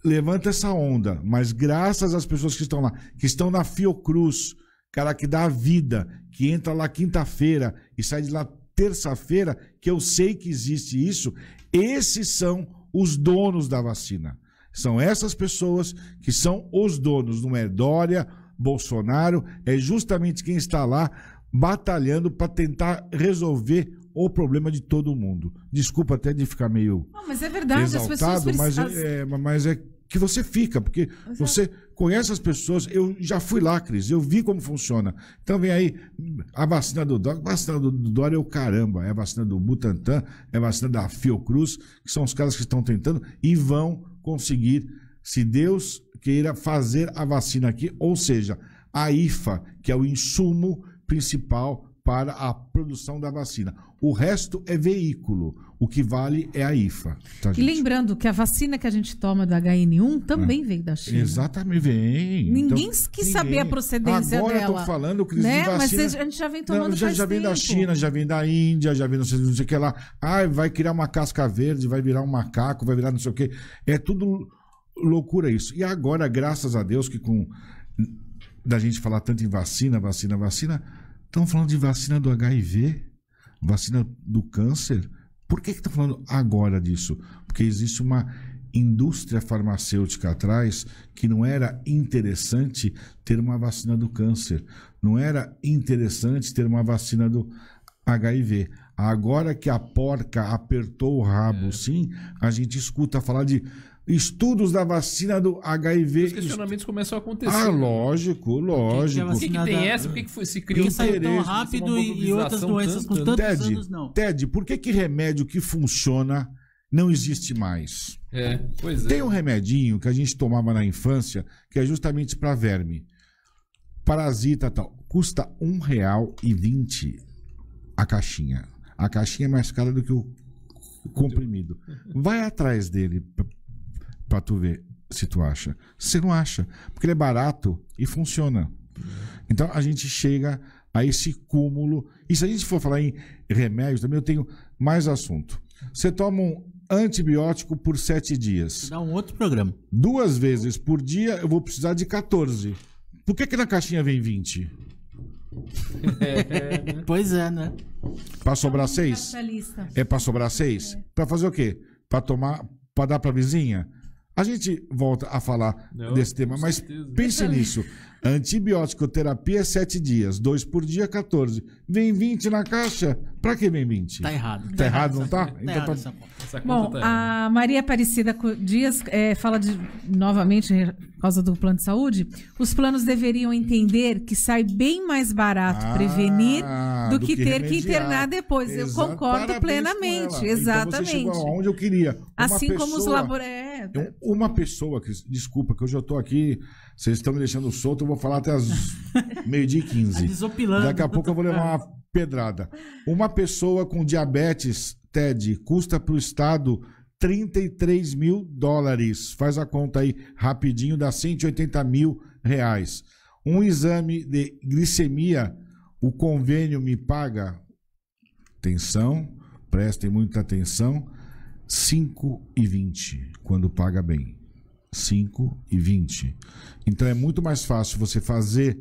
levanta essa onda, mas graças às pessoas que estão lá, que estão na Fiocruz, cara que dá a vida, que entra lá quinta-feira e sai de lá terça-feira, que eu sei que existe isso, esses são os donos da vacina. São essas pessoas que são os donos, não é Dória, Bolsonaro, é justamente quem está lá batalhando para tentar resolver o problema de todo mundo. Desculpa até de ficar meio Não, mas é verdade, exaltado, as pessoas mas é que você fica, porque você conhece as pessoas. Eu já fui lá, Cris, eu vi como funciona. Então vem aí a vacina do Dória. A vacina do Dória é o caramba, é a vacina do Butantan, é a vacina da Fiocruz, que são os caras que estão tentando e vão conseguir, se Deus queira, fazer a vacina aqui, ou seja, a IFA, que é o insumo principal para a produção da vacina. O resto é veículo. O que vale é a IFA. Tá, E gente? lembrando que a vacina que a gente toma do HN1 também veio da China. Exatamente, vem. Ninguém Então, quis saber a procedência Agora dela. estão falando, Cris, Né? de vacina. Mas a gente já vem tomando Não, faz já vem da tempo. China, já vem da Índia, já vem não sei o que lá. Ah, vai criar uma casca verde, vai virar um macaco, vai virar não sei o que. É tudo loucura isso. E agora, graças a Deus, que com da gente falar tanto em vacina, estão falando de vacina do HIV, vacina do câncer. Por que estão falando agora disso? Porque existe uma indústria farmacêutica atrás que não era interessante ter uma vacina do câncer, não era interessante ter uma vacina do HIV. Agora que a porca apertou o rabo, sim, a gente escuta falar de estudos da vacina do HIV. Os questionamentos começam a acontecer. Ah, lógico. Por que tem essa? Por que se criou Porque saiu tão interesse, rápido e outras doenças com tantos anos não? Ted, por que remédio que funciona não existe mais? Pois é. Tem um remedinho que a gente tomava na infância que é justamente para verme, parasita e tal. Custa R$1,20 a caixinha. A caixinha é mais cara do que o comprimido. Vai atrás dele para tu ver se tu acha. Você não acha, porque ele é barato e funciona. Então a gente chega a esse cúmulo. E se a gente for falar em remédios, também eu tenho mais assunto. Você toma um antibiótico por 7 dias. Dá um outro programa. 2 vezes por dia eu vou precisar de 14. Por que na caixinha vem 20? Pois é, né? Para sobrar 6? É para sobrar 6? Para fazer o quê? Para tomar, para dar para vizinha? A gente volta a falar desse tema, mas pense nisso. Antibiótico terapia é 7 dias, 2 por dia, 14. Vem 20 na caixa? Pra que vem 20? Tá errado. Tá errado, não tá? Então Bom, a Maria Aparecida Dias fala novamente, por causa do plano de saúde, os planos deveriam entender que sai bem mais barato prevenir do que ter que internar depois. Eu concordo plenamente. Exatamente. Então você chegou aonde eu queria. Assim como os laboratórios. Uma pessoa, desculpa, que hoje eu tô aqui, vocês estão me deixando solto, eu vou falar até as 12h15. Desopilando. Daqui a pouco eu vou levar uma pedrada. Uma pessoa com diabetes, Ted, custa para o Estado $33 mil. Faz a conta aí rapidinho, dá R$180 mil. Um exame de glicemia, o convênio me paga, atenção, prestem muita atenção, R$5,20, quando paga bem. R$5,20. Então é muito mais fácil você fazer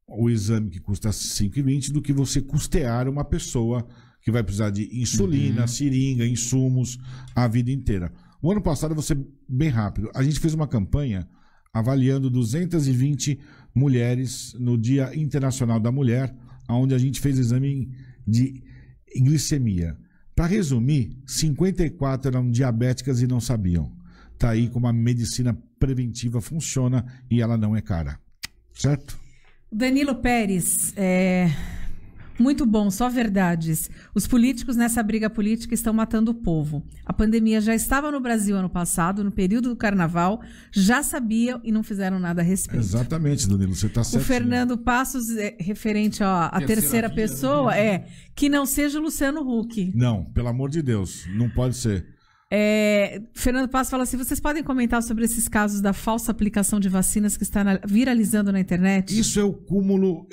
o exame que custa R$5,20 do que você custear uma pessoa que vai precisar de insulina, seringa, insumos a vida inteira. O ano passado, vou ser bem rápido, a gente fez uma campanha avaliando 220 mulheres no Dia Internacional da Mulher, onde a gente fez exame de glicemia. Para resumir, 54 eram diabéticas e não sabiam. Tá aí como a medicina preventiva funciona e ela não é cara. Certo? Danilo Pérez, muito bom, só verdades. Os políticos nessa briga política estão matando o povo. A pandemia já estava no Brasil ano passado, no período do carnaval, já sabiam e não fizeram nada a respeito. Exatamente, Danilo, você está certo. O Fernando Passos, referente à terceira pessoa, que não seja o Luciano Huck. Não, pelo amor de Deus, não pode ser. Fernando Passos fala assim: vocês podem comentar sobre esses casos da falsa aplicação de vacinas que está viralizando na internet? Isso é o cúmulo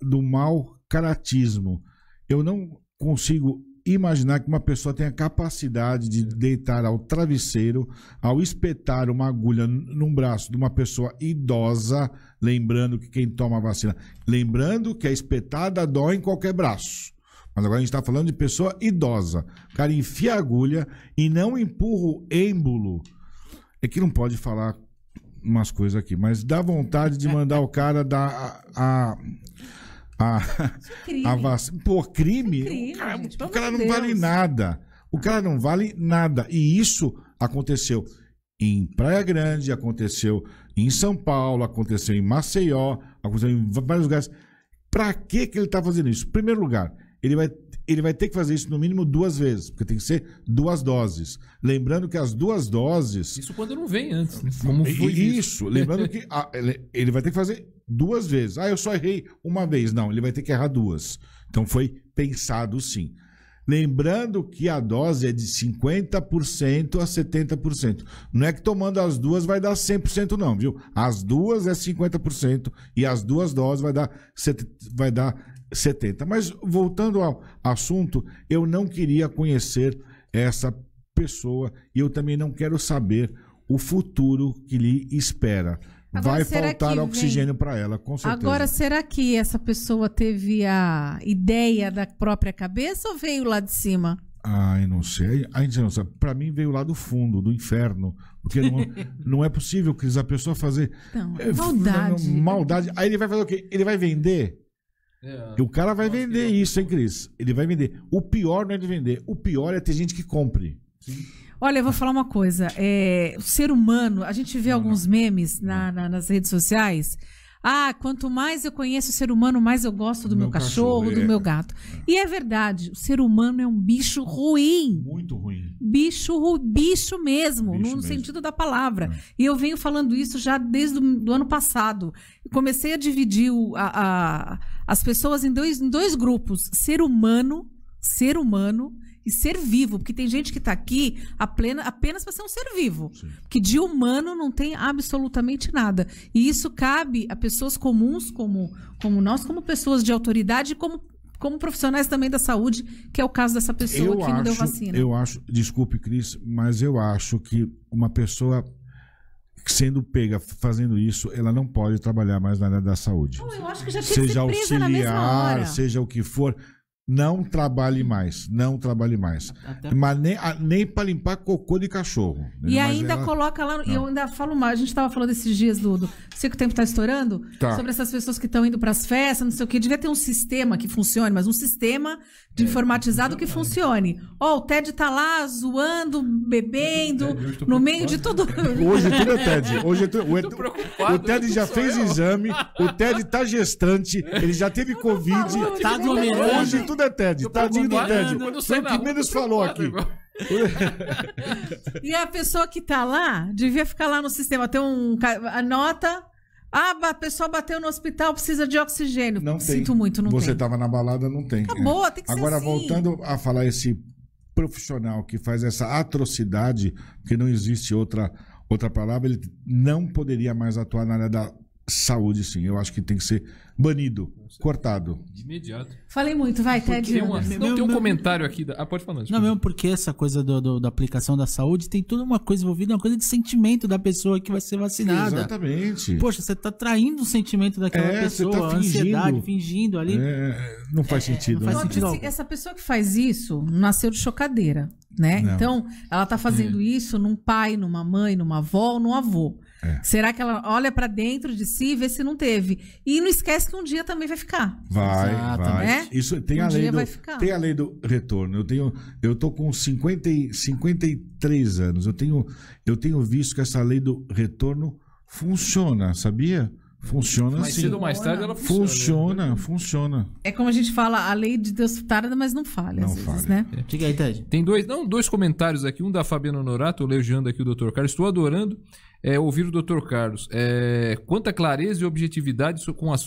do mau caratismo. Eu não consigo imaginar que uma pessoa tenha capacidade de deitar ao travesseiro, ao espetar uma agulha num braço de uma pessoa idosa, lembrando que quem toma vacina, lembrando que a espetada dói em qualquer braço. Mas agora a gente está falando de pessoa idosa. O cara enfia a agulha e não empurra o êmbolo. É que não pode falar umas coisas aqui, mas dá vontade de mandar o cara dar a vacina. Pô, crime? Gente, O cara não Deus. vale nada. O cara não vale nada. E isso aconteceu em Praia Grande, aconteceu em São Paulo, aconteceu em Maceió, aconteceu em vários lugares. Pra que ele tá fazendo isso? Em primeiro lugar, ele vai ter que fazer isso no mínimo 2 vezes, porque tem que ser 2 doses. Lembrando que as 2 doses... Isso quando não vem antes, né? Como foi Isso, lembrando que ele vai ter que fazer 2 vezes. Eu só errei 1 vez. Não, ele vai ter que errar 2. Então foi pensado sim. Lembrando que a dose é de 50% a 70%. Não é que tomando as 2 vai dar 100% não, viu? As 2 é 50% e as 2 doses vai dar 70%. Mas voltando ao assunto, eu não queria conhecer essa pessoa e eu também não quero saber o futuro que lhe espera. Agora, vai será faltar que oxigênio para ela, com certeza. Agora, será que essa pessoa teve a ideia da própria cabeça ou veio lá de cima? Eu não sei. A gente não sabe. Para mim veio lá do fundo, do inferno. Porque não é possível, Cris, a pessoa fazer... Não, maldade. Maldade. Aí ele vai fazer o quê? Ele vai vender? O cara vai vender isso, hein, Cris? Ele vai vender. O pior não é de vender. O pior é ter gente que compre. Sim. Olha, eu vou falar uma coisa. O ser humano, a gente vê alguns memes nas redes sociais. Quanto mais eu conheço o ser humano, mais eu gosto do meu cachorro, do meu gato. E é verdade, o ser humano é um bicho ruim. Muito ruim. Bicho mesmo, no sentido da palavra. E eu venho falando isso já desde o ano passado. Eu comecei a dividir as pessoas em dois grupos. Ser humano e ser vivo, porque tem gente que está aqui apenas para ser um ser vivo. Sim. Que de humano não tem absolutamente nada. E isso cabe a pessoas comuns como nós, como pessoas de autoridade, como profissionais também da saúde, que é o caso dessa pessoa que não deu vacina. Eu acho, desculpe, Cris, mas eu acho que uma pessoa sendo pega fazendo isso, ela não pode trabalhar mais na área da saúde. Não, eu acho que já tinha que ser presa na mesma hora. Seja o que for. Não trabalhe mais, não trabalhe mais. Mas nem para limpar cocô de cachorro. E ainda coloca lá, eu ainda falo mais, a gente estava falando esses dias sei que o tempo está estourando, sobre essas pessoas que estão indo para as festas, não sei o que, devia ter um sistema que funcione, mas um sistema de informatizado que funcione. O Ted tá lá zoando, bebendo, no meio de tudo. Hoje tudo é Ted. O Ted já fez exame, o Ted tá gestante, ele já teve Covid. Tá aglomerando. Hoje tudo é Ted. Tadinho do Ted. Foi o que menos falou aqui. E a pessoa que tá lá, devia ficar lá no sistema, ter anota... a pessoa bateu no hospital, precisa de oxigênio. Não Sinto tem. muito, não tem. Você estava na balada, não tem. Acabou, tem que ser Agora, assim. voltando a falar esse profissional que faz essa atrocidade, que não existe outra palavra, ele não poderia mais atuar na área da saúde, sim. Eu acho que tem que ser banido, cortado. De imediato. Falei muito, vai, Ted. Tem um comentário aqui. Pode falar. Não, mesmo porque essa coisa da aplicação da saúde tem toda uma coisa envolvida, uma coisa de sentimento da pessoa que vai ser vacinada. Exatamente. Poxa, você tá traindo o sentimento daquela pessoa, você tá ansiedade, fingindo ali. Não faz sentido. Não faz sentido algum. Essa pessoa que faz isso nasceu de chocadeira, né? Não. Então, ela tá fazendo isso num pai, numa mãe, numa avó ou num avô. Será que ela olha pra dentro de si e vê se não teve? E não esquece que um dia também vai ficar. Vai. Né? Isso tem a lei do retorno. Eu tô com 53 anos. Eu tenho visto que essa lei do retorno funciona, sabia? Funciona mais sim. cedo ou mais tarde ela funciona. Funciona. É como a gente fala, a lei de Deus tarda, mas não falha, às vezes, né? Diga aí, Ted. Tem dois comentários aqui. Um da Fabiana Norato, elogiando aqui o Dr. Carlos. Estou adorando ouvir o Dr. Carlos. Quanta clareza e objetividade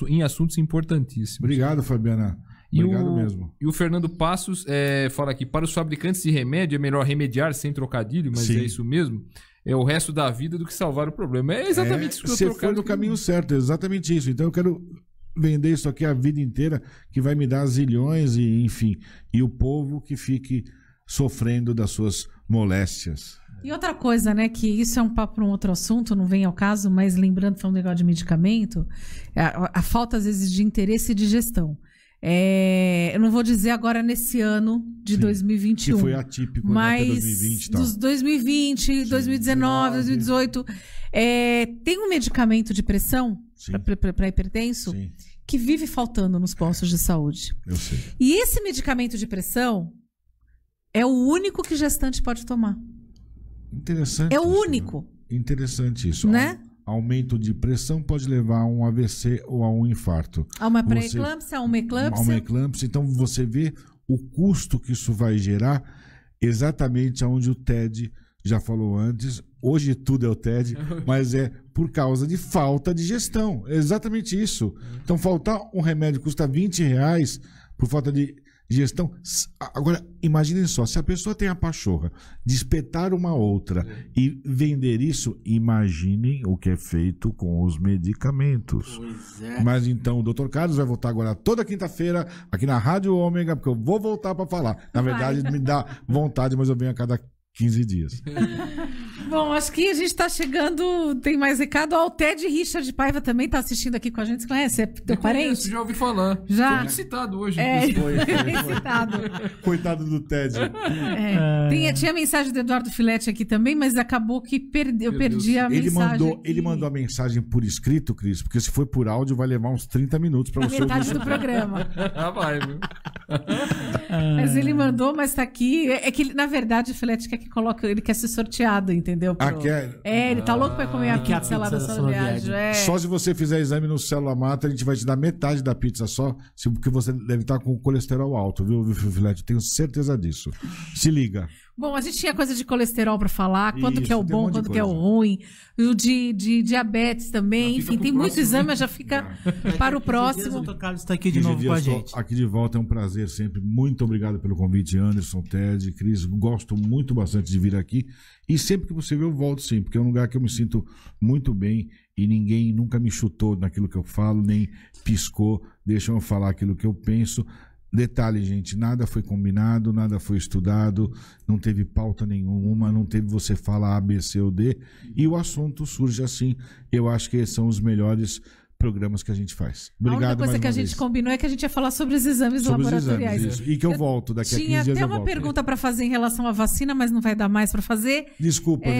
em assuntos importantíssimos. Obrigado, Fabiana. Obrigado mesmo. E o Fernando Passos fala aqui, para os fabricantes de remédio é melhor remediar sem trocadilho, mas Sim. é isso mesmo. É o resto da vida do que salvar o problema. É exatamente isso que eu Você foi no caminho certo, exatamente isso. Então eu quero vender isso aqui a vida inteira, que vai me dar zilhões e enfim. E o povo que fique sofrendo das suas moléstias. E outra coisa, né, que isso é um papo para um outro assunto, não vem ao caso, mas lembrando, falando um negócio de medicamento, a falta às vezes de interesse e de gestão. Eu não vou dizer agora nesse ano de 2021. Que foi atípico, mas até 2020 e tal. dos 2020, 2019, 2018. Tem um medicamento de pressão para hipertenso que vive faltando nos postos de saúde. Eu sei. E esse medicamento de pressão é o único que gestante pode tomar. Interessante. É o isso, único. Né? Interessante isso. Né? Aumento de pressão pode levar a um AVC ou a um infarto. A uma pré-eclâmpsia, a uma eclâmpsia. A uma eclâmpsia. Então você vê o custo que isso vai gerar exatamente onde o TED já falou antes. Hoje tudo é o TED, mas é por causa de falta de gestão. É exatamente isso. Então faltar um remédio que custa R$20 por falta de gestão. Agora, imaginem só, se a pessoa tem a pachorra de espetar uma outra e vender isso, imaginem o que é feito com os medicamentos. Pois é. Mas então o Dr. Carlos vai voltar agora toda quinta-feira aqui na Rádio Ômega, porque eu vou voltar para falar. Na verdade, me dá vontade, mas eu venho a cada 15 dias. Bom, acho que a gente tá chegando. Tem mais recado. O Ted Richard Paiva também tá assistindo aqui com a gente. Você conhece? É teu parente? Já ouvi falar. Já? Foi muito citado hoje. Foi. Citado. Coitado do Ted. Tinha mensagem do Eduardo Filete aqui também, mas acabou que eu perdi a mensagem. Ele mandou a mensagem por escrito, Cris, porque se for por áudio vai levar uns 30 minutos para você. Metade do programa. Vai, viu? Mas ele mandou, mas tá aqui. É que, na verdade, o Filete quer que coloque. Ele quer ser sorteado, entendeu? Ele tá louco pra comer a pizza lá da sua viagem. Só se você fizer exame no Célula Mata, a gente vai te dar metade da pizza só, porque você deve estar com colesterol alto, viu, Filete? Tenho certeza disso. Se liga. Bom, a gente tinha coisa de colesterol pra falar, quanto Isso, que é o bom, quanto que é o ruim, o de diabetes também, enfim, tem muito exame, mas já fica para o próximo. O Dr. Carlos está aqui de novo com a gente. Aqui de volta, é um prazer sempre. Muito obrigado pelo convite, Anderson, Ted, Cris. Gosto muito bastante de vir aqui. E sempre que possível eu volto sim, porque é um lugar que eu me sinto muito bem e ninguém nunca me chutou naquilo que eu falo, nem piscou, deixam eu falar aquilo que eu penso. Detalhe, gente, nada foi combinado, nada foi estudado, não teve pauta nenhuma, não teve você falar A, B, C ou D, e o assunto surge assim. Eu acho que esses são os melhores programas que a gente faz. Obrigado. A única coisa mais que a uma gente vez. combinou é que a gente ia falar sobre os exames laboratoriais. Isso. E que eu volto daqui a 15 dias. Tinha até eu uma volto. pergunta para fazer em relação à vacina, mas não vai dar mais para fazer. Desculpa, viu?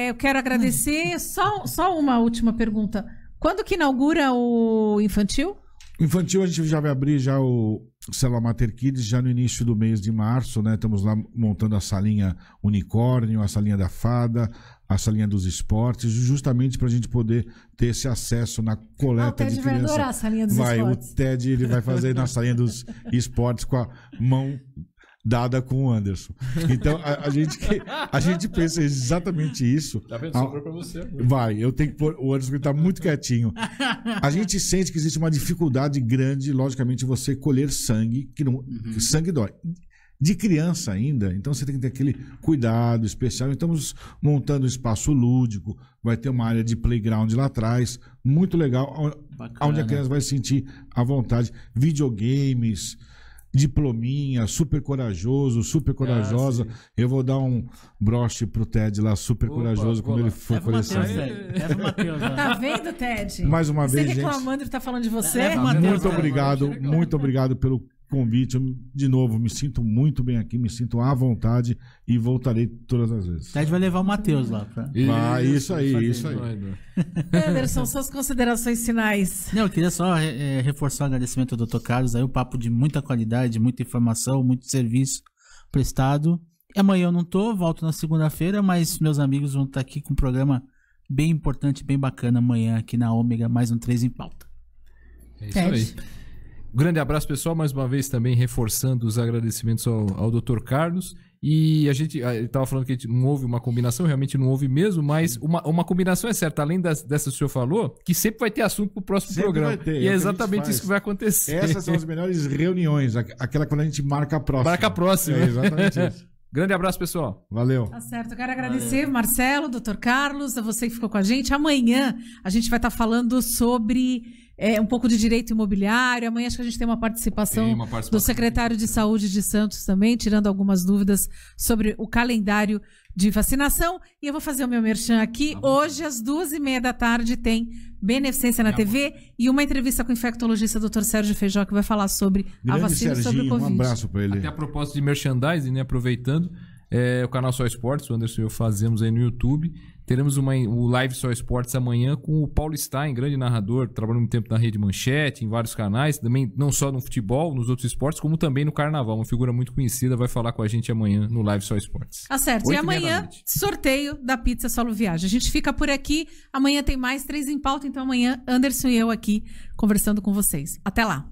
Eu quero agradecer. Só uma última pergunta. Quando que inaugura o infantil? Infantil, a gente já vai abrir já o Célula Mater Kids já no início do mês de março, né? Estamos lá montando a salinha unicórnio, a salinha da fada, a salinha dos esportes, justamente para a gente poder ter esse acesso na coleta de criança. O Ted vai adorar a salinha dos esportes. O Ted ele vai fazer na salinha dos esportes com a mão dada com o Anderson. Então, a gente pensa exatamente isso. Tá vendo? Sobrou pra você. Vai, eu tenho que pôr o Anderson que tá muito quietinho. A gente sente que existe uma dificuldade grande, logicamente, você colher sangue, que sangue dói. De criança ainda, então você tem que ter aquele cuidado especial. Estamos montando um espaço lúdico, vai ter uma área de playground lá atrás, muito legal, onde a criança vai sentir à vontade. Videogames, diplominha, super corajoso, super corajosa. Eu vou dar um broche pro Ted lá, super corajoso, quando ele for colher sangue. Leva o Matheus. Tá vendo, Ted? Mais uma vez, você gente. reclamando, ele tá falando de você? Muito obrigado pelo convite. Eu, de novo, me sinto muito bem aqui, me sinto à vontade e voltarei todas as vezes. Ted vai levar o Matheus lá. Isso aí. Anderson, suas considerações finais. Não, eu queria só reforçar o agradecimento ao Dr. Carlos, aí o papo de muita qualidade, muita informação, muito serviço prestado. Amanhã eu não tô, volto na segunda-feira, mas meus amigos vão estar aqui com um programa bem importante, bem bacana amanhã aqui na Ômega, mais um 3 em Pauta. É isso aí. Grande abraço, pessoal. Mais uma vez também reforçando os agradecimentos ao Dr. Carlos. E ele estava falando que a gente não houve uma combinação, realmente não houve mesmo, mas uma combinação é certa, além dessa que o senhor falou, que sempre vai ter assunto para o próximo programa. Vai ter, e é exatamente isso que vai acontecer. Essas são as melhores reuniões, aquela quando a gente marca a próxima. Marca a próxima. É exatamente isso. Grande abraço, pessoal. Valeu. Tá certo. Eu quero agradecer, Marcelo, Dr. Carlos, a você que ficou com a gente. Amanhã a gente vai estar falando sobre um pouco de direito imobiliário. Amanhã acho que a gente tem uma participação do secretário de Saúde de Santos também, tirando algumas dúvidas sobre o calendário de vacinação. E eu vou fazer o meu merchan aqui. Hoje, às 2h30 da tarde, tem Beneficência na TV e uma entrevista com o infectologista Dr. Sérgio Feijó, que vai falar sobre a vacina e sobre o Covid. Um abraço para ele. Até a propósito de merchandising, né? Aproveitando, o canal Só Esportes, o Anderson e eu fazemos aí no YouTube. Teremos o Live Só Esportes amanhã com o Paulo Stein, grande narrador, trabalhou muito tempo na Rede Manchete, em vários canais, também não só no futebol, nos outros esportes, como também no carnaval. Uma figura muito conhecida, vai falar com a gente amanhã no Live Só Esportes. Tá certo. E amanhã, sorteio da pizza Solo Viagem. A gente fica por aqui. Amanhã tem mais 3 em Pauta, então amanhã Anderson e eu aqui conversando com vocês. Até lá.